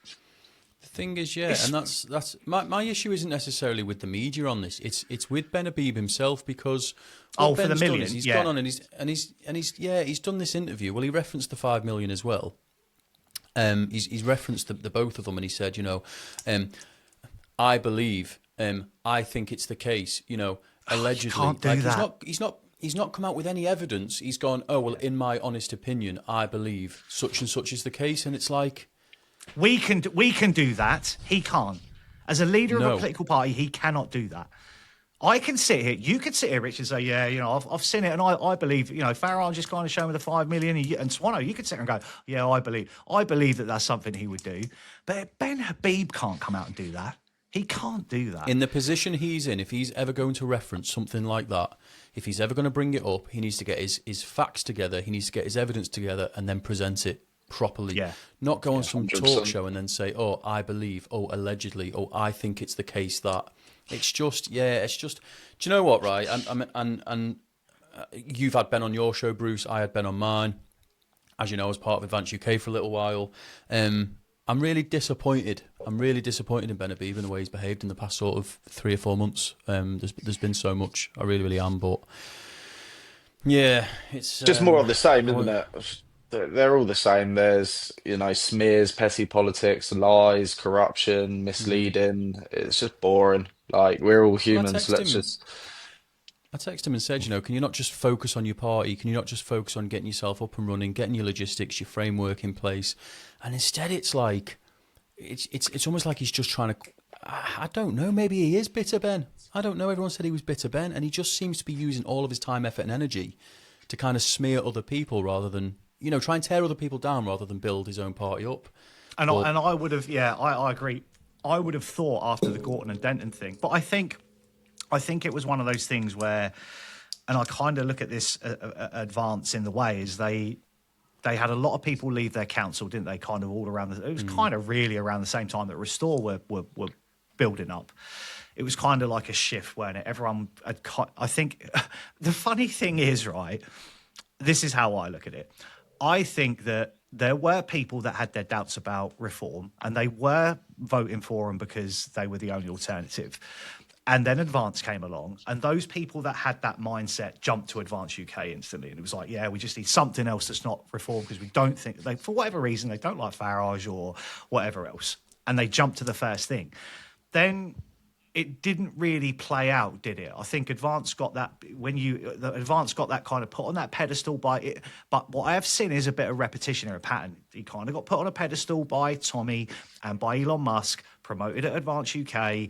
Speaker 2: The thing is, and that's my issue isn't necessarily with the media on this. It's with Ben Habib himself, because
Speaker 1: for the million,
Speaker 2: he's gone on and he's done this interview. Well, he referenced the 5 million as well. He's referenced the both of them, and he said, I believe, I think it's the case, allegedly.
Speaker 1: You can't do that.
Speaker 2: He's not come out with any evidence. He's gone, oh well, in my honest opinion, I believe such and such is the case, and it's like.
Speaker 1: We can do that. He can't. As a leader of a political party, he cannot do that. I can sit here. You could sit here, Rich, and say, yeah, I've seen it, and I believe, Farage just kind of showing me the 5 million, and Swano, you could sit here and go, yeah, I believe that that's something he would do. But Ben Habib can't come out and do that. He can't do that.
Speaker 2: In the position he's in, if he's ever going to reference something like that, if he's ever going to bring it up, he needs to get his facts together, he needs to get his evidence together, and then present it properly. Not go on some
Speaker 3: 100%.
Speaker 2: talk show and then say, oh, I believe, oh, allegedly, oh, I think it's the case that. It's just, do you know what, right? And you've had Ben on your show, Bruce. I had Ben on mine. As you know, I was part of Advance UK for a little while. I'm really disappointed. I'm really disappointed in Ben Habib and the way he's behaved in the past sort of 3 or 4 months. There's been so much. I really, really am. But yeah, it's
Speaker 3: just more of the same, isn't it? They're all the same. There's, smears, petty politics, lies, corruption, misleading. It's just boring. Like, we're all humans. I
Speaker 2: texted him and said, can you not just focus on your party? Can you not just focus on getting yourself up and running, getting your logistics, your framework in place? And instead it's like, it's almost like he's just trying to, I don't know, maybe he is bitter Ben. I don't know. Everyone said he was bitter Ben. And he just seems to be using all of his time, effort and energy to kind of smear other people rather than, try and tear other people down rather than build his own party up.
Speaker 1: And I would have, I agree. I would have thought after the Gorton and Denton thing, but I think it was one of those things where, and I kind of look at this Advance in the way is they had a lot of people leave their council, didn't they? Kind of all around it was kind of really around the same time that Restore were building up. It was kind of like a shift, weren't it? Everyone had, I think the funny thing is, right, this is how I look at it. I think that there were people that had their doubts about reform and they were voting for them because they were the only alternative. And then Advance came along and those people that had that mindset jumped to Advance UK instantly. And it was like, yeah, we just need something else that's not reform because we don't think, for whatever reason, they don't like Farage or whatever else. And they jumped to the first thing. Then it didn't really play out, did it? I think Advance got that Advance got that kind of put on that pedestal by it. But what I have seen is a bit of repetition or a pattern. He kind of got put on a pedestal by Tommy and by Elon Musk, promoted at Advance UK.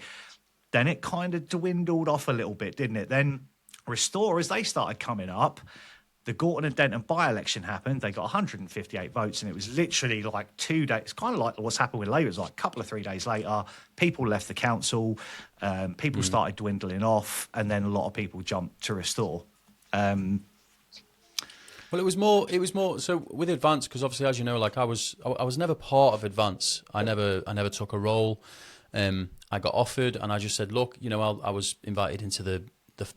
Speaker 1: Then it kind of dwindled off a little bit, didn't it? Then Restore, as they started coming up, the Gorton and Denton by-election happened. They got 158 votes, and it was literally like 2 days. It's kind of like what's happened with Labour. It was like a couple of 3 days later, people left the council, people started dwindling off, and then a lot of people jumped to Restore.
Speaker 2: Well, it was more. So with Advance, because obviously, as you know, like I was never part of Advance. I never took a role. I got offered, and I just said, look, I was invited into the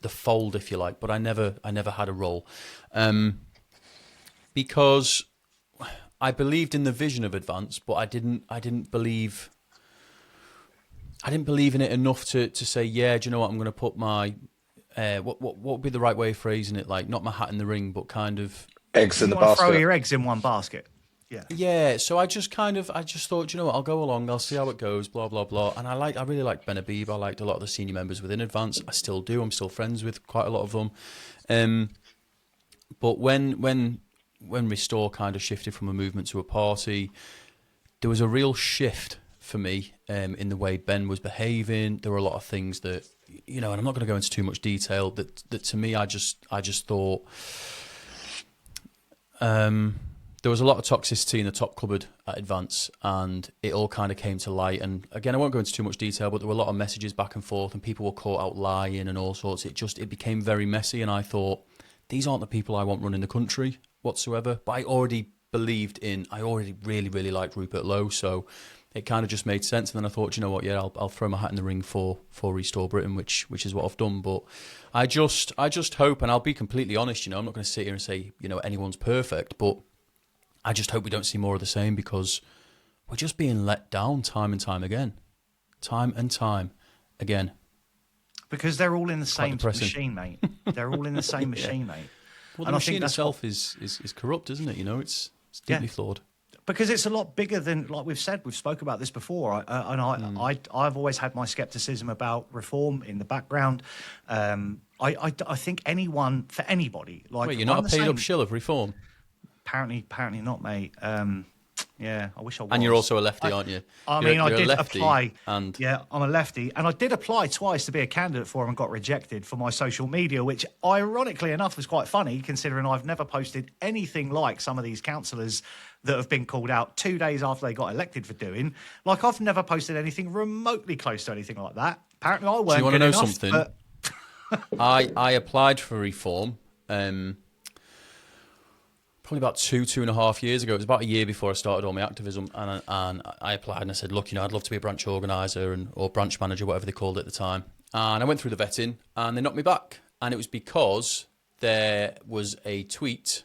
Speaker 2: fold, if you like, but I never had a role, because I believed in the vision of Advance, but I didn't believe in it enough to say, yeah, do you know what, I'm going to put my what would be the right way of phrasing it, like not my hat in the ring, but kind of
Speaker 3: eggs in the basket.
Speaker 1: Throw your eggs in one basket.
Speaker 2: Yeah. So I just thought, you know what, I'll go along, I'll see how it goes, blah blah blah. And I really liked Ben Habib. I liked a lot of the senior members within Advance. I still do. I'm still friends with quite a lot of them. But when when Restore kind of shifted from a movement to a party, there was a real shift for me in the way Ben was behaving. There were a lot of things that, and I'm not going to go into too much detail, that to me, I just thought there was a lot of toxicity in the top cupboard at Advance, and it all kind of came to light. And again, I won't go into too much detail, but there were a lot of messages back and forth, and people were caught out lying and all sorts. It became very messy, and I thought, these aren't the people I want running the country whatsoever. But I already really, really liked Rupert Lowe, so it kind of just made sense. And then I thought, you know what, yeah, I'll throw my hat in the ring for Restore Britain, which is what I've done. But I just hope, and I'll be completely honest, I'm not going to sit here and say, anyone's perfect, but I just hope we don't see more of the same, because we're just being let down time and time again. Time and time again.
Speaker 1: Because they're all in the same machine, mate. They're all in the same machine, mate.
Speaker 2: Well, the machine itself is corrupt, isn't it? It's deeply flawed. Because
Speaker 1: it's a lot bigger than, like we've said, we've spoke about this before. I've always had my scepticism about reform in the background. I think for anybody, like,
Speaker 2: wait, you're not a paid up shill of reform?
Speaker 1: Apparently not, mate. Yeah, I wish I was.
Speaker 2: And you're also a lefty, aren't you?
Speaker 1: I did apply. Yeah, I'm a lefty. And I did apply twice to be a candidate for them and got rejected for my social media, which ironically enough was quite funny, considering I've never posted anything like some of these councillors that have been called out 2 days after they got elected for doing. Like, I've never posted anything remotely close to anything like that. Apparently I weren't.
Speaker 2: Do you want to know
Speaker 1: enough,
Speaker 2: something?
Speaker 1: But...
Speaker 2: I applied for reform. Probably about 2.5 years ago. It was about a year before I started all my activism, and I applied and I said, look, I'd love to be a branch organiser or branch manager, whatever they called it at the time. And I went through the vetting, and they knocked me back. And it was because there was a tweet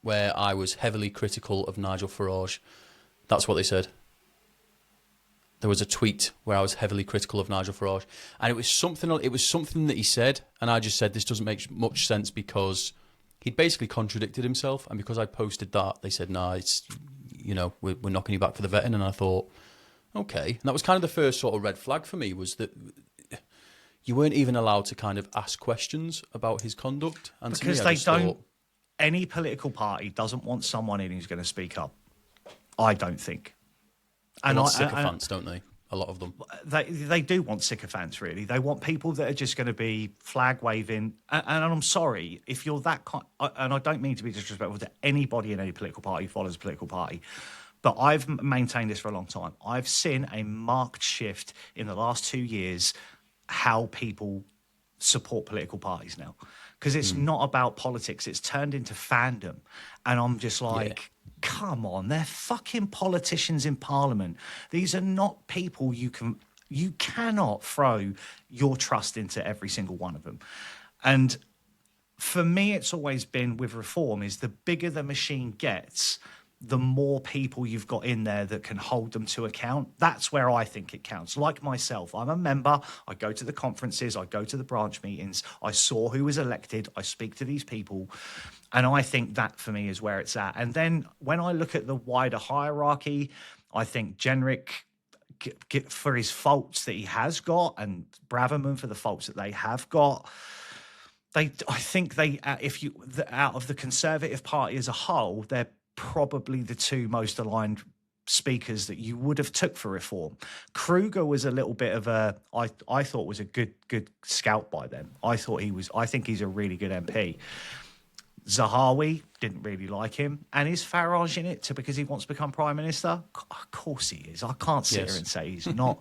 Speaker 2: where I was heavily critical of Nigel Farage. That's what they said. There was a tweet where I was heavily critical of Nigel Farage, and it was something that he said, and I just said, this doesn't make much sense, because he'd basically contradicted himself, and because I posted that, they said, "Nah, it's we're knocking you back for the vetting." And I thought, okay, and that was kind of the first sort of red flag for me, was that you weren't even allowed to kind of ask questions about his conduct, and
Speaker 1: because
Speaker 2: to me,
Speaker 1: they don't. Any political party doesn't want someone in who's going to speak up. I don't think.
Speaker 2: And want sycophants, don't they? A lot of them.
Speaker 1: They do want sycophants, really. They want people that are just going to be flag waving. And I'm sorry, if you're that kind, and I don't mean to be disrespectful to anybody in any political party who follows a political party, but I've maintained this for a long time. I've seen a marked shift in the last 2 years how people support political parties now. Because it's not about politics. It's turned into fandom. And I'm just like... Come on, they're fucking politicians in Parliament. These are not people you cannot throw your trust into every single one of them. And for me, it's always been with reform is the bigger the machine gets, the more people you've got in there that can hold them to account. That's where I think it counts. Like myself, I'm a member. I go to the conferences. I go to the branch meetings. I saw who was elected. I speak to these people. And I think that, for me, is where it's at. And then when I look at the wider hierarchy, I think Jenrick, for his faults that he has got, and Braverman for the faults that they have got, I think out of the Conservative Party as a whole, they're probably the two most aligned speakers that you would have took for reform. Kruger was a little bit of I thought was a good scout by them. I think he's a really good MP. Zahawi, didn't really like him. And is Farage in it because he wants to become Prime Minister? Of course he is. I can't sit here and say he's not.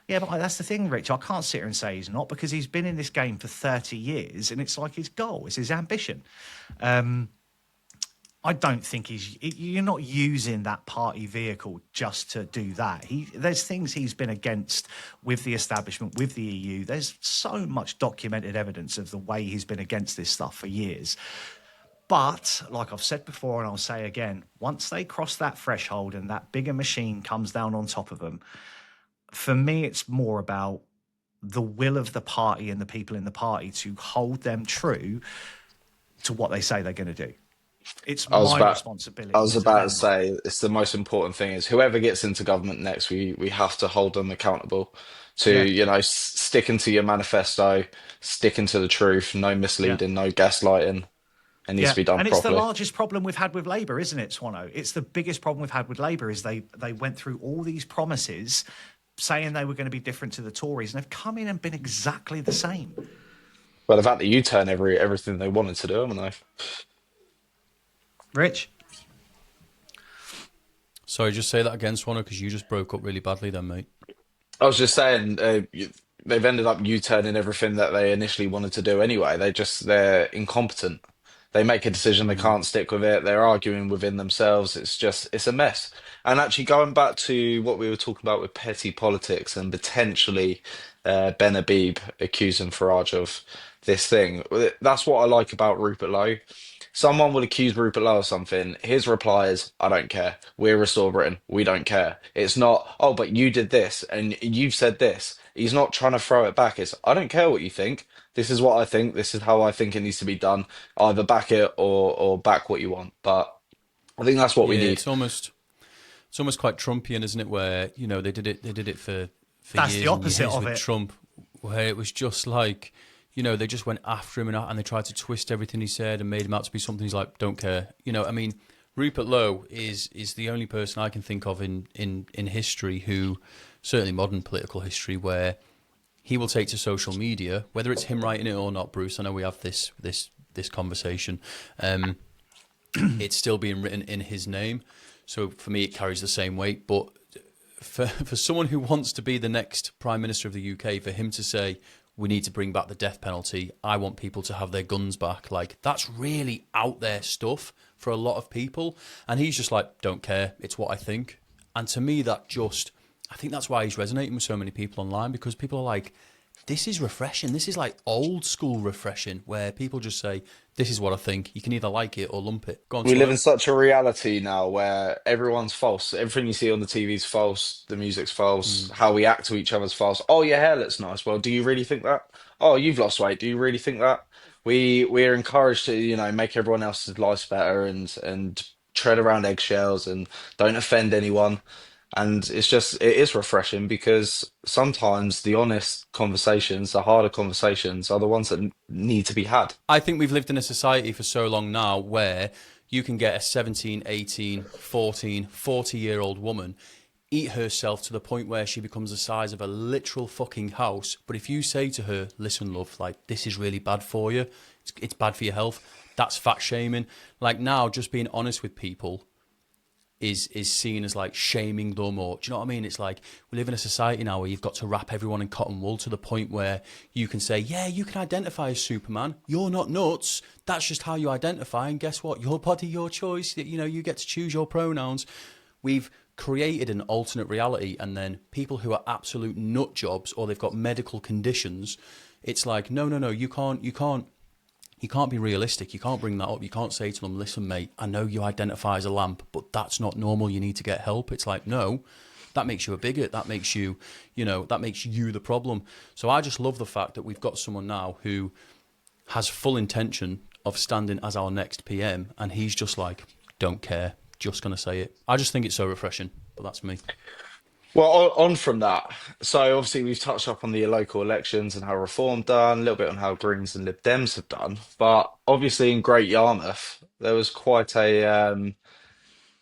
Speaker 1: Yeah, but that's the thing, Rich. I can't sit here and say he's not, because he's been in this game for 30 years and it's like his goal, it's his ambition. I don't think you're not using that party vehicle just to do that. There's things he's been against with the establishment, with the EU. There's so much documented evidence of the way he's been against this stuff for years. But, like I've said before, and I'll say again, once they cross that threshold and that bigger machine comes down on top of them, for me, it's more about the will of the party and the people in the party to hold them true to what they say they're going to do. It's my responsibility.
Speaker 3: I was about to say, it's the most important thing is whoever gets into government next, we have to hold them accountable to, sticking to your manifesto, sticking to the truth, no misleading, no gaslighting. It needs to be done
Speaker 1: and it's
Speaker 3: properly.
Speaker 1: the largest problem we've had with Labour, isn't it, Swano? It's the biggest problem we've had with Labour is they went through all these promises saying they were going to be different to the Tories, and they've come in and been exactly the same.
Speaker 3: Well, they've had to U-turn everything they wanted to do, haven't they?
Speaker 1: Rich?
Speaker 2: Sorry, just say that again, Swanner, because you just broke up really badly then, mate.
Speaker 3: I was just saying, they've ended up U-turning everything that they initially wanted to do anyway. They're incompetent. They make a decision, they can't stick with it. They're arguing within themselves. It's a mess. And actually, going back to what we were talking about with petty politics and potentially Ben Habib accusing Farage of this thing, that's what I like about Rupert Lowe. Someone will accuse Rupert Lowe of something. His reply is, I don't care. We're Restore Britain. We don't care. It's not, oh, but you did this and you've said this. He's not trying to throw it back. It's, I don't care what you think. This is what I think. This is how I think it needs to be done. Either back it or back what you want. But I think that's what we need.
Speaker 2: It's almost quite Trumpian, isn't it? Where, you know, they did it for
Speaker 1: That's
Speaker 2: years
Speaker 1: the opposite
Speaker 2: and years
Speaker 1: of
Speaker 2: with
Speaker 1: it.
Speaker 2: Trump, where it was just like, you know, they just went after him and they tried to twist everything he said and made him out to be something he's like, don't care. You know, I mean, Rupert Lowe is the only person I can think of in history who, certainly modern political history, where he will take to social media, whether it's him writing it or not, Bruce. I know we have this conversation. It's still being written in his name. So for me, it carries the same weight. But for someone who wants to be the next Prime Minister of the UK, for him to say, we need to bring back the death penalty, I want people to have their guns back, like, that's really out there stuff for a lot of people. And he's just like, don't care, it's what I think. And to me, that just, I think that's why he's resonating with so many people online, because people are like, this is refreshing. This is like old school refreshing, where people just say, this is what I think. You can either like it or lump it. Go on,
Speaker 3: We live
Speaker 2: Swan.
Speaker 3: in such a reality now where everyone's false. Everything you see on the TV's false. The music's false. How we act to each other's false. Oh, your hair looks nice. Well, do you really think that? Oh, you've lost weight. Do you really think that? We're encouraged to, you know, make everyone else's lives better and tread around eggshells and don't offend anyone. And it is refreshing because sometimes the honest conversations, the harder conversations, are the ones that need to be had.
Speaker 2: I think we've lived in a society for so long now where you can get a 17, 18, 14, 40-year-old woman eat herself to the point where she becomes the size of a literal fucking house. But if you say to her, listen, love, like, this is really bad for you, it's bad for your health, that's fat shaming. Like, now, just being honest with people is seen as like shaming them, or do you know what I mean? It's like we live in a society now where you've got to wrap everyone in cotton wool to the point where you can say, yeah, you can identify as Superman, you're not nuts, that's just how you identify, and guess what, your body, your choice, you know, you get to choose your pronouns. We've created an alternate reality, and then people who are absolute nut jobs or they've got medical conditions, it's like, no, you can't be realistic. You can't bring that up. You can't say to them, listen, mate, I know you identify as a lamp, but that's not normal. You need to get help. It's like, no, that makes you a bigot. That makes you, you know, that makes you the problem. So I just love the fact that we've got someone now who has full intention of standing as our next PM, and he's just like, don't care, just going to say it. I just think it's so refreshing, but that's me.
Speaker 3: Well, on from that, so obviously we've touched up on the local elections and how Reform done, a little bit on how Greens and Lib Dems have done, but obviously in Great Yarmouth there was quite a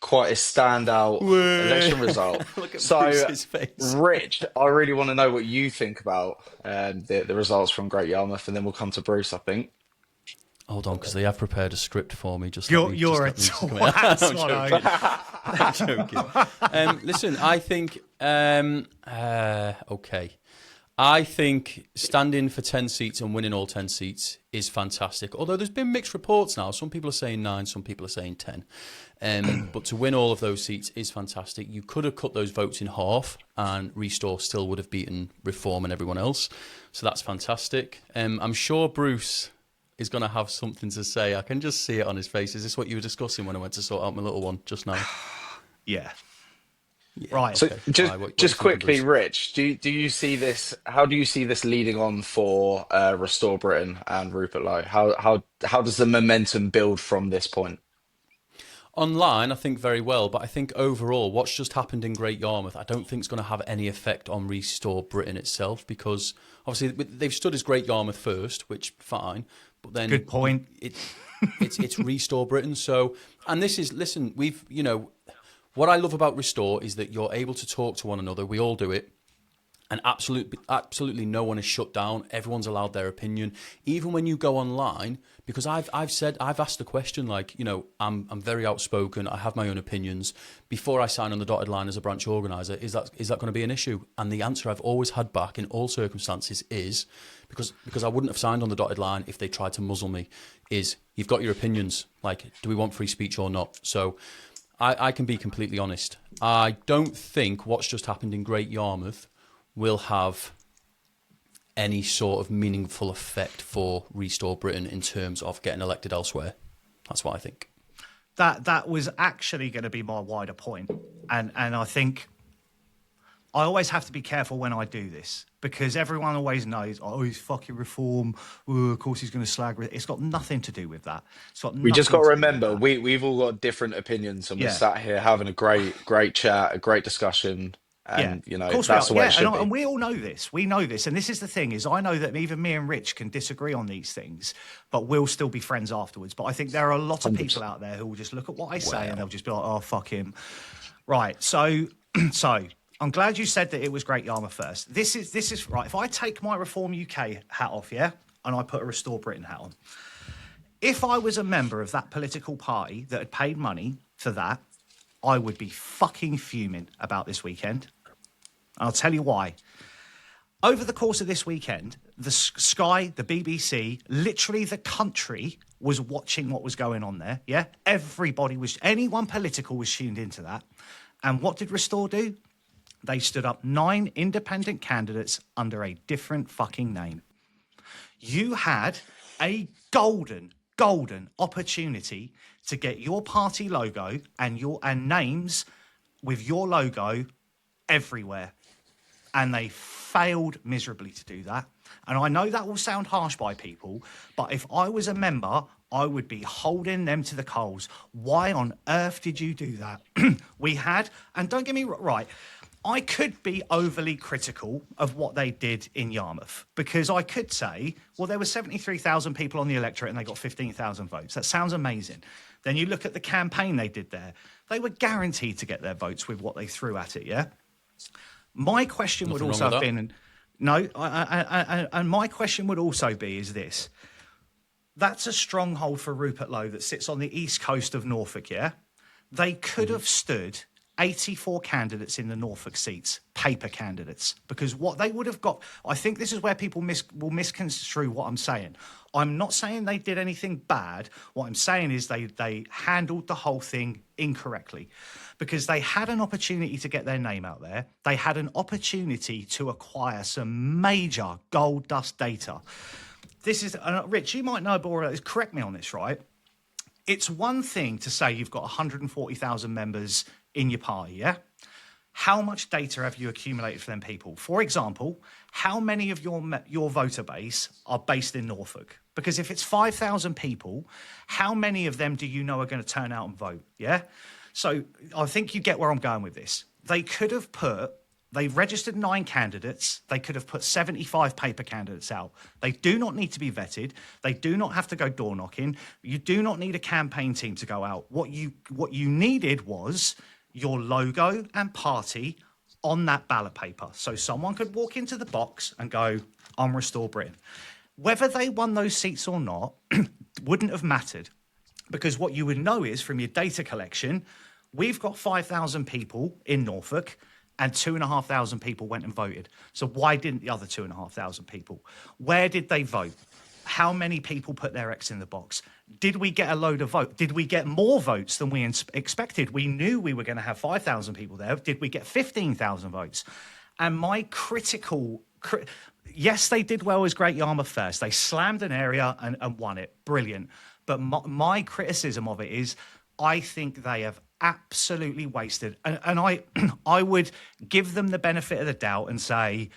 Speaker 3: standout election result.
Speaker 2: Look at
Speaker 3: So,
Speaker 2: Bruce's face.
Speaker 3: Rich, I really want to know what you think about the results from Great Yarmouth, and then we'll come to Bruce, I think.
Speaker 2: Hold on, because they have prepared a script for me.
Speaker 1: You're a twat, Swano.
Speaker 2: I'm joking. Listen, I think okay. I think standing for 10 seats and winning all 10 seats is fantastic. Although there's been mixed reports now. Some people are saying 9, some people are saying 10. But to win all of those seats is fantastic. You could have cut those votes in half and Restore still would have beaten Reform and everyone else. So that's fantastic. I'm sure Bruce is going to have something to say. I can just see it on his face. Is this what you were discussing when I went to sort out my little one just now?
Speaker 1: Yeah.
Speaker 2: Yeah.
Speaker 1: Right.
Speaker 3: So
Speaker 2: Okay.
Speaker 3: just
Speaker 2: Right, what do you
Speaker 3: just
Speaker 2: think,
Speaker 3: quickly,
Speaker 2: Bruce?
Speaker 3: Rich, do you see this? How do you see this leading on for Restore Britain and Rupert Lowe? How does the momentum build from this point?
Speaker 2: Online, I think very well, but I think overall, what's just happened in Great Yarmouth, I don't think it's going to have any effect on Restore Britain itself, because obviously they've stood as Great Yarmouth first, which fine, but then
Speaker 1: good point.
Speaker 2: It's Restore Britain. So, and this is, listen, what I love about Restore is that you're able to talk to one another. We all do it. And absolutely no one is shut down. Everyone's allowed their opinion. Even when you go online, because I've asked the question, like, I'm very outspoken. I have my own opinions. Before I sign on the dotted line as a branch organizer, is that going to be an issue? And the answer I've always had back in all circumstances is, because I wouldn't have signed on the dotted line if they tried to muzzle me, is you've got your opinions. Like, do we want free speech or not? So I can be completely honest. I don't think what's just happened in Great Yarmouth will have any sort of meaningful effect for Restore Britain in terms of getting elected elsewhere. That's what I think.
Speaker 1: That was actually going to be my wider point. And I think I always have to be careful when I do this, because everyone always knows, oh, he's fucking reform. Oh, of course he's going to slag. It's got nothing to do with that.
Speaker 3: We just got to remember, we've all got different opinions, and we're sat here having a great chat, a great discussion. And,
Speaker 1: of course
Speaker 3: that's the way it should be.
Speaker 1: And we all know this. We know this. And this is the thing, is I know that even me and Rich can disagree on these things, but we'll still be friends afterwards. But I think there are a lot of people out there who will just look at what I say and they'll just be like, oh, fuck him. Right. So I'm glad you said that it was Great Yarmouth first. This is right. If I take my Reform UK hat off, and I put a Restore Britain hat on, if I was a member of that political party that had paid money for that, I would be fucking fuming about this weekend. I'll tell you why. Over the course of this weekend, the Sky, the BBC, literally the country was watching what was going on there. Yeah, anyone political was tuned into that. And what did Restore do? They stood up 9 independent candidates under a different fucking name. You had a golden opportunity to get your party logo and names with your logo everywhere. And they failed miserably to do that. And I know that will sound harsh by people, but if I was a member, I would be holding them to the coals. Why on earth did you do that? And don't get me right, I could be overly critical of what they did in Yarmouth, because I could say, well, there were 73,000 people on the electorate and they got 15,000 votes. That sounds amazing. Then you look at the campaign they did there. They were guaranteed to get their votes with what they threw at it, yeah? My question would also have been, and my question would also be is this. That's a stronghold for Rupert Lowe that sits on the east coast of Norfolk, yeah? They could have stood 84 candidates in the Norfolk seats, paper candidates, because what they would have got, I think this is where people will misconstrue what I'm saying. I'm not saying they did anything bad. What I'm saying is they handled the whole thing incorrectly, because they had an opportunity to get their name out there. They had an opportunity to acquire some major gold dust data. This is, Rich, you might know more about this. Correct me on this, right? It's one thing to say you've got 140,000 members in your party, yeah? How much data have you accumulated for them people? For example, how many of your voter base are based in Norfolk? Because if it's 5,000 people, how many of them do you know are going to turn out and vote, yeah? So I think you get where I'm going with this. They registered 9 candidates. They could have put 75 paper candidates out. They do not need to be vetted. They do not have to go door knocking. You do not need a campaign team to go out. What you needed was your logo and party on that ballot paper. So someone could walk into the box and go, I'm Restore Britain. Whether they won those seats or not wouldn't have mattered, because what you would know is from your data collection, we've got 5,000 people in Norfolk and 2,500 people went and voted. So why didn't the other 2,500 people? Where did they vote? How many people put their X in the box? Did we get a load of votes? Did we get more votes than we expected? We knew we were going to have 5,000 people there. Did we get 15,000 votes? And my critical... yes, they did well as Great Yarmouth first. They slammed an area and won it. Brilliant. But my criticism of it is I think they have absolutely wasted. And I would give them the benefit of the doubt and say,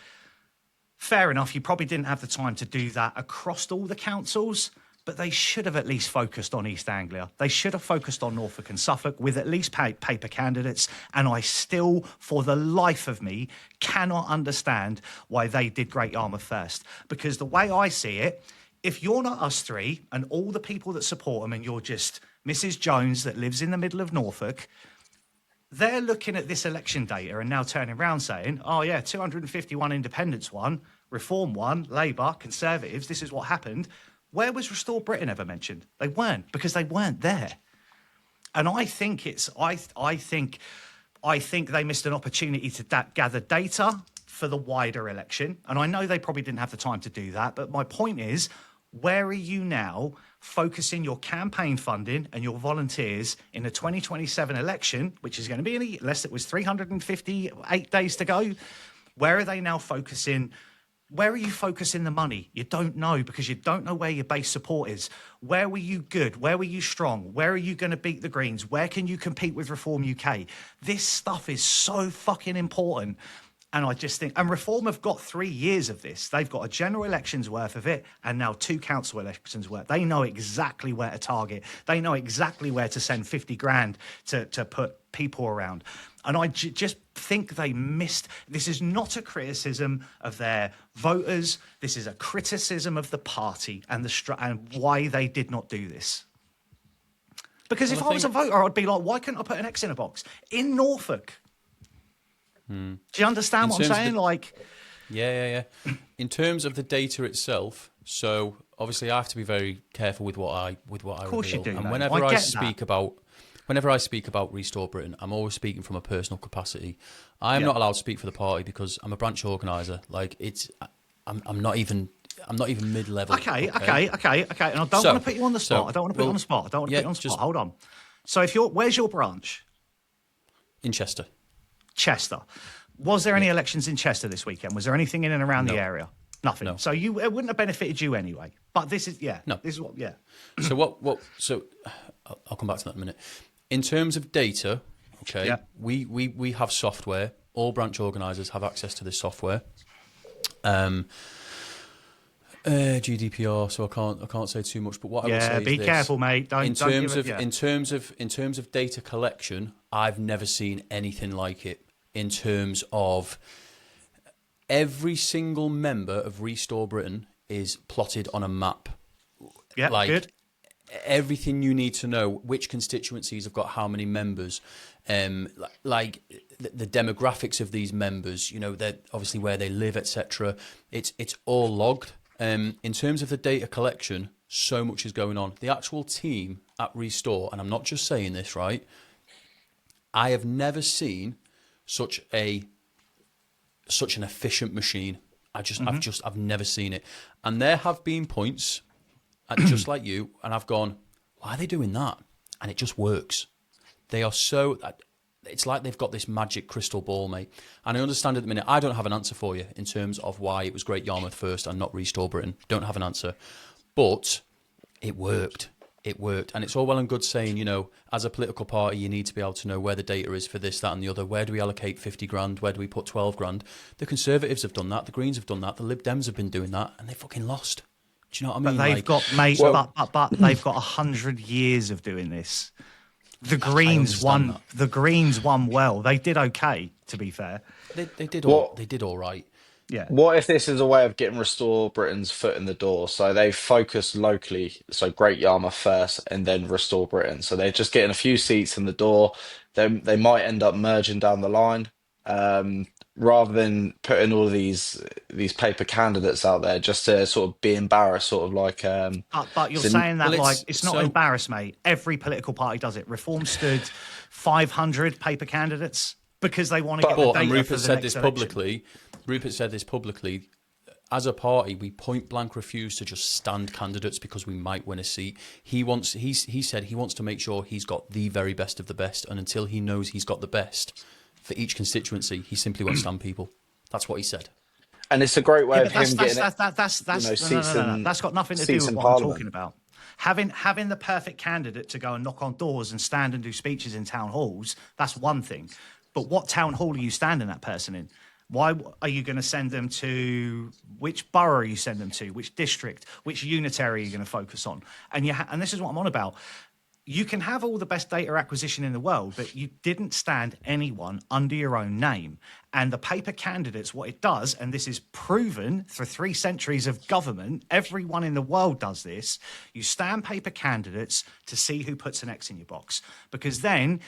Speaker 1: fair enough, you probably didn't have the time to do that across all the councils, but they should have at least focused on East Anglia. They should have focused on Norfolk and Suffolk with at least paper candidates. And I still, for the life of me, cannot understand why they did Great Yarmouth first. Because the way I see it, if you're not us three and all the people that support them, and you're just Mrs. Jones that lives in the middle of Norfolk, they're looking at this election data and now turning around saying, oh, yeah, 251 independents won, Reform won, Labour, Conservatives, this is what happened. Where was Restore Britain ever mentioned? They weren't, because they weren't there. And I think I think they missed an opportunity to gather data for the wider election. And I know they probably didn't have the time to do that. But my point is, where are you now focusing your campaign funding and your volunteers in the 2027 election, which is going to be less, it was 358 days to go. Where are they now focusing? Where are you focusing the money? You don't know, because you don't know where your base support is. Where were you good? Where were you strong? Where are you going to beat the Greens? Where can you compete with Reform UK? This stuff is so fucking important. And I just think, and Reform have got 3 years of this. They've got a general election's worth of it, and now 2 council elections worth. They know exactly where to target. They know exactly where to send 50 grand to put people around. And I just think they missed. This is not a criticism of their voters. This is a criticism of the party and and why they did not do this. Because if I was a voter, I'd be like, why couldn't I put an X in a box in Norfolk? Do you understand what I'm saying?
Speaker 2: Yeah. In terms of the data itself, so obviously I have to be very careful with what I reveal.
Speaker 1: Of course you do.
Speaker 2: And whenever I speak about Restore Britain, I'm always speaking from a personal capacity. I'm not allowed to speak for the party because I'm a branch organizer. I'm not even mid-level.
Speaker 1: Okay. And I don't want to put you on the spot. I don't want to put you on the spot. Hold on. So where's your branch?
Speaker 2: In Chester.
Speaker 1: Chester. Was there any elections in Chester this weekend? Was there anything in and around the area? Nothing.
Speaker 2: No.
Speaker 1: So it wouldn't have benefited you anyway. But this is
Speaker 2: No.
Speaker 1: This is what
Speaker 2: So I'll come back to that in a minute. In terms of data, okay, we have software. All branch organisers have access to this software. GDPR, so I can't say too much. But what I will say is
Speaker 1: be careful, mate. In terms
Speaker 2: of data collection, I've never seen anything like it. In terms of every single member of Restore Britain is plotted on a map.
Speaker 1: Yeah, good.
Speaker 2: Everything you need to know, which constituencies have got how many members, like the demographics of these members, they're obviously where they live, etc. It's all logged. In terms of the data collection, so much is going on. The actual team at Restore, and I'm not just saying this, right? I have never seen such an efficient machine. I've never seen it. And there have been points, just like you, and I've gone, why are they doing that? And it just works. They are so. It's like they've got this magic crystal ball, mate. And I understand at the minute, I don't have an answer for you in terms of why it was Great Yarmouth first and not Restore Britain. Don't have an answer. But it worked. It worked. And it's all well and good saying, as a political party, you need to be able to know where the data is for this, that and the other. Where do we allocate 50 grand? Where do we put 12 grand? The Conservatives have done that. The Greens have done that. The Lib Dems have been doing that. And they fucking lost. Do you know what I mean?
Speaker 1: But they've got, mate, but they've got 100 years of doing this. The Greens won. The Greens won well. They did okay, to be fair.
Speaker 2: They did all right.
Speaker 1: Yeah.
Speaker 3: What if this is a way of getting Restore Britain's foot in the door? So they focus locally, so Great Yarmouth first, and then Restore Britain. So they're just getting a few seats in the door. They might end up merging down the line, rather than putting all of these paper candidates out there just to sort of be embarrassed, sort of like.
Speaker 1: But you're saying that it's not embarrassed, mate. Every political party does it. Reform stood 500 paper candidates because they want to get the data.
Speaker 2: And Rupert
Speaker 1: for the
Speaker 2: said
Speaker 1: next
Speaker 2: this
Speaker 1: election.
Speaker 2: publicly. Rupert said this publicly. As a party, we point blank refuse to just stand candidates because we might win a seat. He said he wants to make sure he's got the very best of the best, and until he knows he's got the best for each constituency, he simply won't stand people. That's what he said.
Speaker 3: And it's a great way of him getting
Speaker 1: seats. That's got nothing to do with what I'm talking about. Having the perfect candidate to go and knock on doors and stand and do speeches in town halls, that's one thing. But what town hall are you standing that person in? Why are you going to send them to? Which borough are you sending them to? Which district? Which unitary are you going to focus on? And this is what I'm on about. you can have all the best data acquisition in the world, but you didn't stand anyone under your own name. And the paper candidates, what it does, and this is proven through 3 centuries of government, everyone in the world does this, you stand paper candidates to see who puts an X in your box. Because then,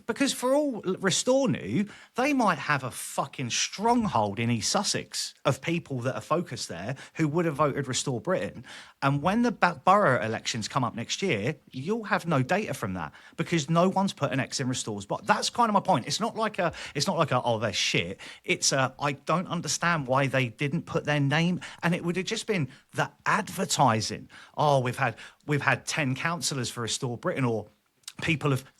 Speaker 1: because for all Restore knew, they might have a fucking stronghold in East Sussex of people that are focused there who would have voted Restore Britain. And when the borough elections come up next year, you'll have no data from that because no one's put an X in Restore's box. That's kind of my point. It's not like oh, they're shit. It's I don't understand why they didn't put their name, and it would have just been the advertising. Oh, we've had 10 councillors for Restore Britain, or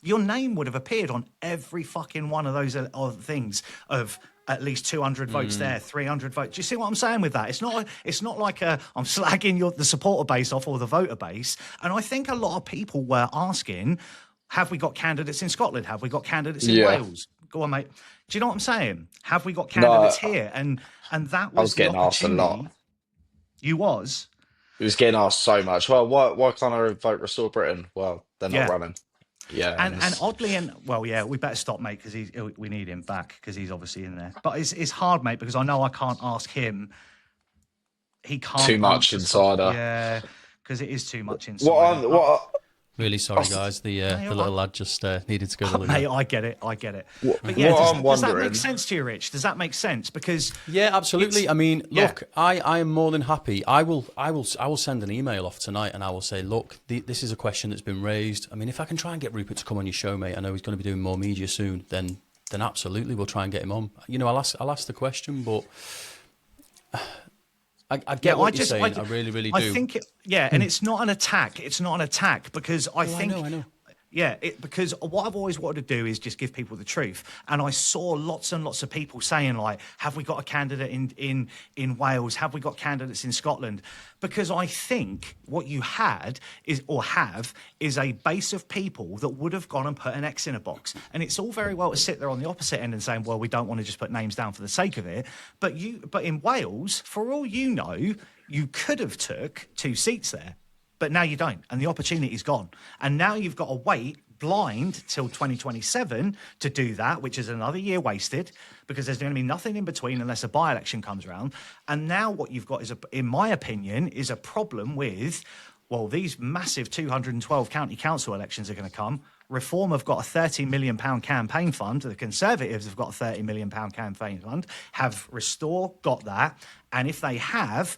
Speaker 1: your name would have appeared on every fucking one of those things of at least 200 votes there, 300 votes. Do you see what I'm saying with that? It's not like I'm slagging the supporter base off or the voter base. And I think a lot of people were asking, have we got candidates in Scotland? Have we got candidates in Wales? Go on, mate. Do you know what I'm saying? Have we got candidates here? And that was
Speaker 3: I was getting asked a lot.
Speaker 1: You was?
Speaker 3: It was getting asked so much. Well, why can't I vote Restore Britain? Well, they're not running. Yeah,
Speaker 1: and oddly, we better stop, mate, because we need him back because he's obviously in there. But it's hard, mate, because I know I can't ask him. He can't.
Speaker 3: Too much insider.
Speaker 1: Yeah, because it is too much insider.
Speaker 2: Really sorry, guys. The little lad just needed to go to the loo.
Speaker 1: Mate, I get it. But does that make sense to you, Rich? Does that make sense? Because
Speaker 2: absolutely. I mean, look, I am more than happy. I will send an email off tonight, and I will say, look, this is a question that's been raised. I mean, if I can try and get Rupert to come on your show, mate, I know he's going to be doing more media soon. Then absolutely, we'll try and get him on. You know, I'll ask the question, but. I get what you're saying. I really, really do.
Speaker 1: I think, and it's not an attack. It's not an attack because I know. Yeah, because what I've always wanted to do is just give people the truth. And I saw lots and lots of people saying, like, have we got a candidate in Wales? Have we got candidates in Scotland? Because I think what you have is a base of people that would have gone and put an X in a box. And it's all very well to sit there on the opposite end and saying, well, we don't want to just put names down for the sake of it. But in Wales, for all you know, you could have took 2 seats there. But now you don't, and the opportunity's gone. And now you've got to wait blind till 2027 to do that, which is another year wasted because there's going to be nothing in between unless a by-election comes around. And now what you've got is, in my opinion, is a problem with, well, these massive 212 county council elections are going to come. Reform have got a £30 million campaign fund. The Conservatives have got a £30 million campaign fund. Have Restore got that? And if they have,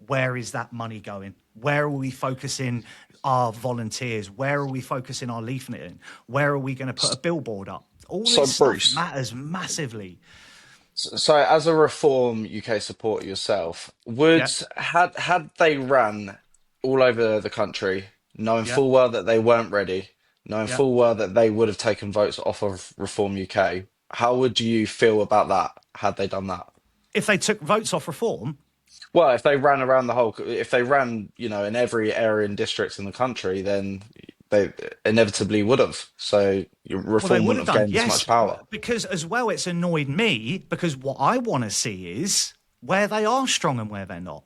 Speaker 1: where is that money going? Where are we focusing our volunteers? Where are we focusing our leafleting? Where are we going to put a billboard up? All this stuff matters massively.
Speaker 3: So, as a Reform UK supporter yourself, had they ran all over the country, knowing full well that they weren't ready, knowing full well that they would have taken votes off of Reform UK, how would you feel about that? Had they done that?
Speaker 1: If they took votes off Reform.
Speaker 3: Well, if they ran in every area and district in the country, then they inevitably would have. So Reform wouldn't have gained as much power.
Speaker 1: Because as well, it's annoyed me because what I want to see is where they are strong and where they're not.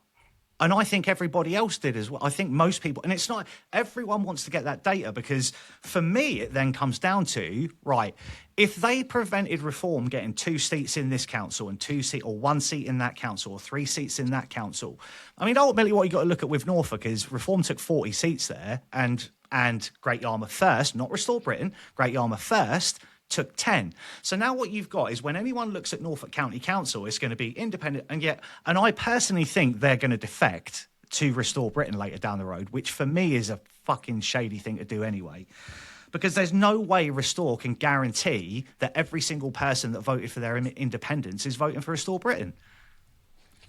Speaker 1: And I think everybody else did as well. I think most people, and it's not, everyone wants to get that data because for me, it then comes down to, right, if they prevented Reform getting 2 seats in this council and 1 seat in that council or 3 seats in that council, I mean, ultimately what you got to look at with Norfolk is Reform took 40 seats there and Great Yarmouth first, not Restore Britain, Great Yarmouth first, took 10. So now what you've got is when anyone looks at Norfolk County Council, it's going to be independent. And I personally think they're going to defect to Restore Britain later down the road, which for me is a fucking shady thing to do anyway. Because there's no way Restore can guarantee that every single person that voted for their independence is voting for Restore Britain.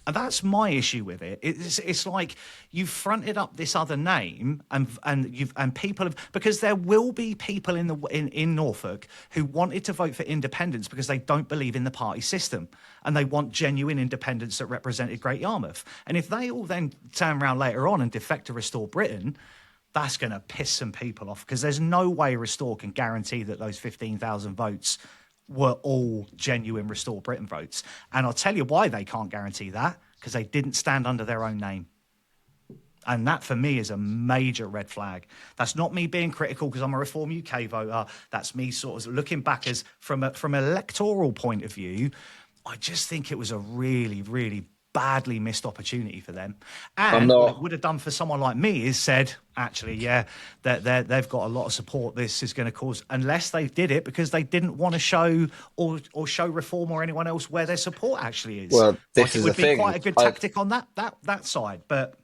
Speaker 1: And that's my issue with it. It's like you've fronted up this other name, and people have, because there will be people in Norfolk who wanted to vote for independence because they don't believe in the party system and they want genuine independence that represented Great Yarmouth. And if they all then turn around later on and defect to Restore Britain, that's going to piss some people off because there's no way Restore can guarantee that those 15,000 votes were all genuine Restore Britain votes. And I'll tell you why they can't guarantee that, because they didn't stand under their own name. And that, for me, is a major red flag. That's not me being critical because I'm a Reform UK voter. That's me sort of looking back as from an electoral point of view. I just think it was a really, really badly missed opportunity for them. And what it would have done for someone like me is said, actually, yeah, they've got a lot of support. This is going to cause, unless they did it because they didn't want to show or show Reform or anyone else where their support actually is.
Speaker 3: Well, this is
Speaker 1: it would
Speaker 3: the
Speaker 1: be
Speaker 3: thing.
Speaker 1: quite a good tactic on that side, but.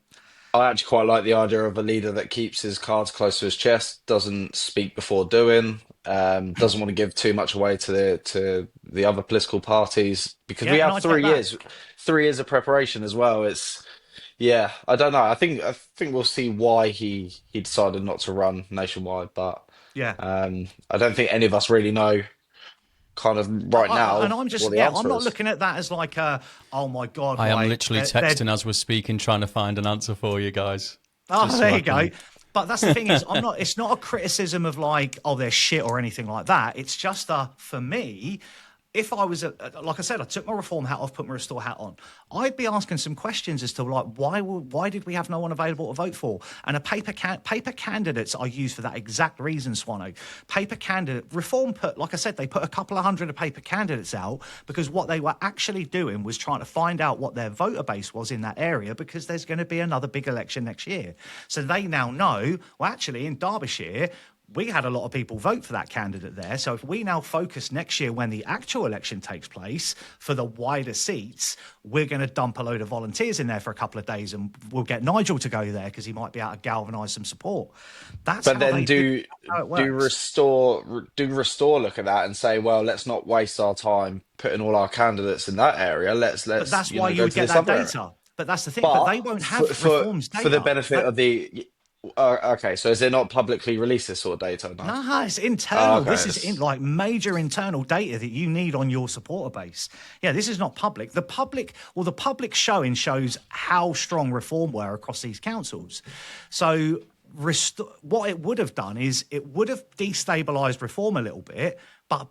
Speaker 3: I actually quite like the idea of a leader that keeps his cards close to his chest, doesn't speak before doing, doesn't want to give too much away to the other political parties, because we have 3 years of preparation as well. I don't know. I think we'll see why he decided not to run nationwide, but
Speaker 1: Yeah.
Speaker 3: I don't think any of us really know kind of right now
Speaker 1: and I'm just
Speaker 3: what the answer
Speaker 1: I'm not
Speaker 3: is.
Speaker 1: looking at that as like oh my god,
Speaker 2: I am
Speaker 1: like,
Speaker 2: literally texting as we're speaking, trying to find an answer for you guys.
Speaker 1: There you go. But that's the thing is, it's not a criticism of like, oh, they're shit or anything like that. It's just for me, if I was, like I said, I took my Reform hat off, put my Restore hat on, I'd be asking some questions as to like, why did we have no one available to vote for? And paper candidates are used for that exact reason, Swano. Paper candidate, Reform put, like I said, they put a couple of hundred of paper candidates out because what they were actually doing was trying to find out what their voter base was in that area, because there's going to be another big election next year. So they now know, well, actually in Derbyshire, we had a lot of people vote for that candidate there. So if we now focus next year when the actual election takes place for the wider seats, we're going to dump a load of volunteers in there for a couple of days and we'll get Nigel to go there because he might be able to galvanise some support. That's
Speaker 3: But
Speaker 1: how
Speaker 3: then do Restore look at that and say, well, let's not waste our time putting all our candidates in that area. Let's
Speaker 1: But that's
Speaker 3: you
Speaker 1: why
Speaker 3: know,
Speaker 1: you
Speaker 3: go
Speaker 1: would
Speaker 3: to
Speaker 1: get
Speaker 3: this
Speaker 1: that
Speaker 3: other
Speaker 1: data.
Speaker 3: area.
Speaker 1: But that's the thing. But
Speaker 3: But
Speaker 1: they won't have Reform's data.
Speaker 3: for the benefit of the okay, so is it not publicly released, this sort of data? No.
Speaker 1: No, it's internal.
Speaker 3: Okay.
Speaker 1: This is like major internal data that you need on your supporter base. Yeah, this is not public. The public showing shows how strong Reform were across these councils. So what it would have done is it would have destabilised Reform a little bit. But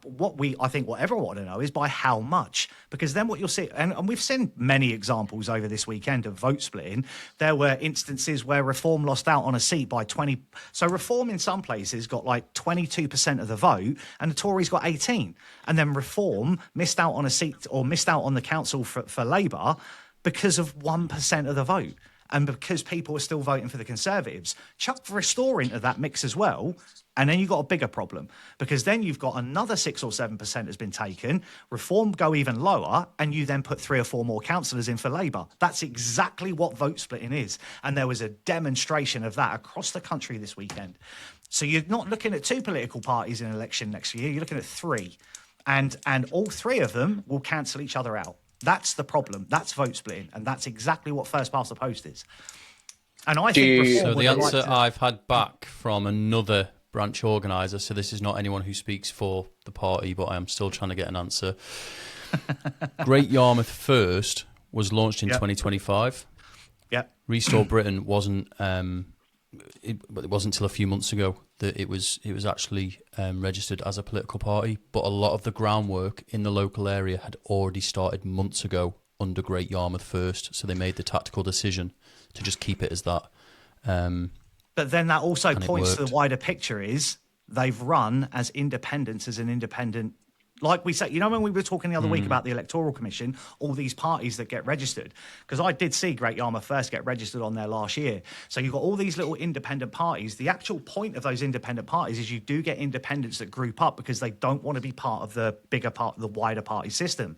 Speaker 1: I think what everyone want to know is by how much, because then what you'll see, and we've seen many examples over this weekend of vote splitting. There were instances where Reform lost out on a seat by 20. So Reform in some places got like 22% of the vote and the Tories got 18. And then Reform missed out on a seat or missed out on the council for Labour because of 1% of the vote. And because people are still voting for the Conservatives, chuck Restore into that mix as well, and then you've got a bigger problem, because then you've got another 6 or 7% has been taken, Reform go even lower, and you then put 3 or 4 more councillors in for Labour. That's exactly what vote splitting is. And there was a demonstration of that across the country this weekend. So you're not looking at 2 political parties in an election next year, you're looking at 3. And all 3 of them will cancel each other out. That's the problem. That's vote splitting, and that's exactly what first past the post is. And I think
Speaker 2: so the answer I've had back from another branch organiser, so this is not anyone who speaks for the party, but I am still trying to get an answer. Great Yarmouth First was launched in 2025.
Speaker 1: Yeah.
Speaker 2: Restore Britain wasn't. It wasn't until a few months ago that it was actually registered as a political party, but a lot of the groundwork in the local area had already started months ago under Great Yarmouth First, so they made the tactical decision to just keep it as that.
Speaker 1: But then that also points to the wider picture is they've run as independents as an independent. Like we said, you know, when we were talking the other week about the Electoral Commission, all these parties that get registered, because I did see Great Yarmouth First get registered on there last year. So you've got all these little independent parties. The actual point of those independent parties is you do get independents that group up because they don't want to be part of the bigger part of the wider party system.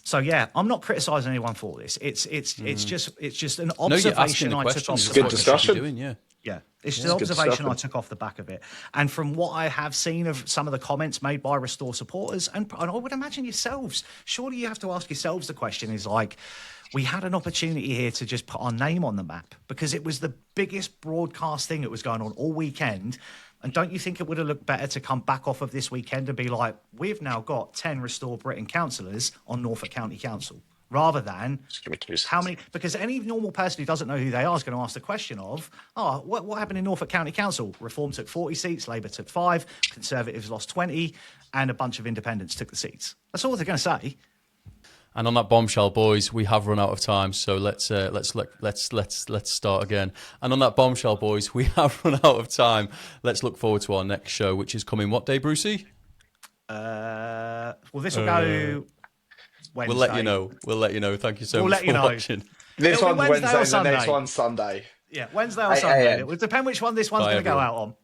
Speaker 1: So yeah, I'm not criticising anyone for this. It's just an observation I took off.
Speaker 3: Good discussion.
Speaker 1: Yeah, it's an observation I took off the back of it. And from what I have seen of some of the comments made by Restore supporters, and I would imagine yourselves, surely you have to ask yourselves the question is like, we had an opportunity here to just put our name on the map because it was the biggest broadcast thing that was going on all weekend. And don't you think it would have looked better to come back off of this weekend and be like, we've now got 10 Restore Britain councillors on Norfolk County Council? Rather than how many, because any normal person who doesn't know who they are is going to ask the question of, what happened in Norfolk County Council? Reform took 40 seats, Labour took 5, Conservatives lost 20, and a bunch of independents took the seats. That's all they're going to say.
Speaker 2: And on that bombshell, boys, we have run out of time, so let's start again. And on that bombshell, boys, we have run out of time. Let's look forward to our next show, which is coming what day, Brucey?
Speaker 1: Well, this will go Wednesday.
Speaker 2: We'll let you know. We'll let you know. Thank you so much for watching.
Speaker 3: This
Speaker 1: It'll
Speaker 3: one's
Speaker 1: be Wednesday
Speaker 3: Wednesday,
Speaker 1: or
Speaker 3: and the
Speaker 1: Sunday.
Speaker 3: next one's Sunday.
Speaker 1: Yeah, Wednesday or
Speaker 3: 8
Speaker 1: Sunday.
Speaker 3: a.m.
Speaker 1: It will depend which one this one's
Speaker 2: Bye,
Speaker 1: going to go
Speaker 2: everyone.
Speaker 1: out on.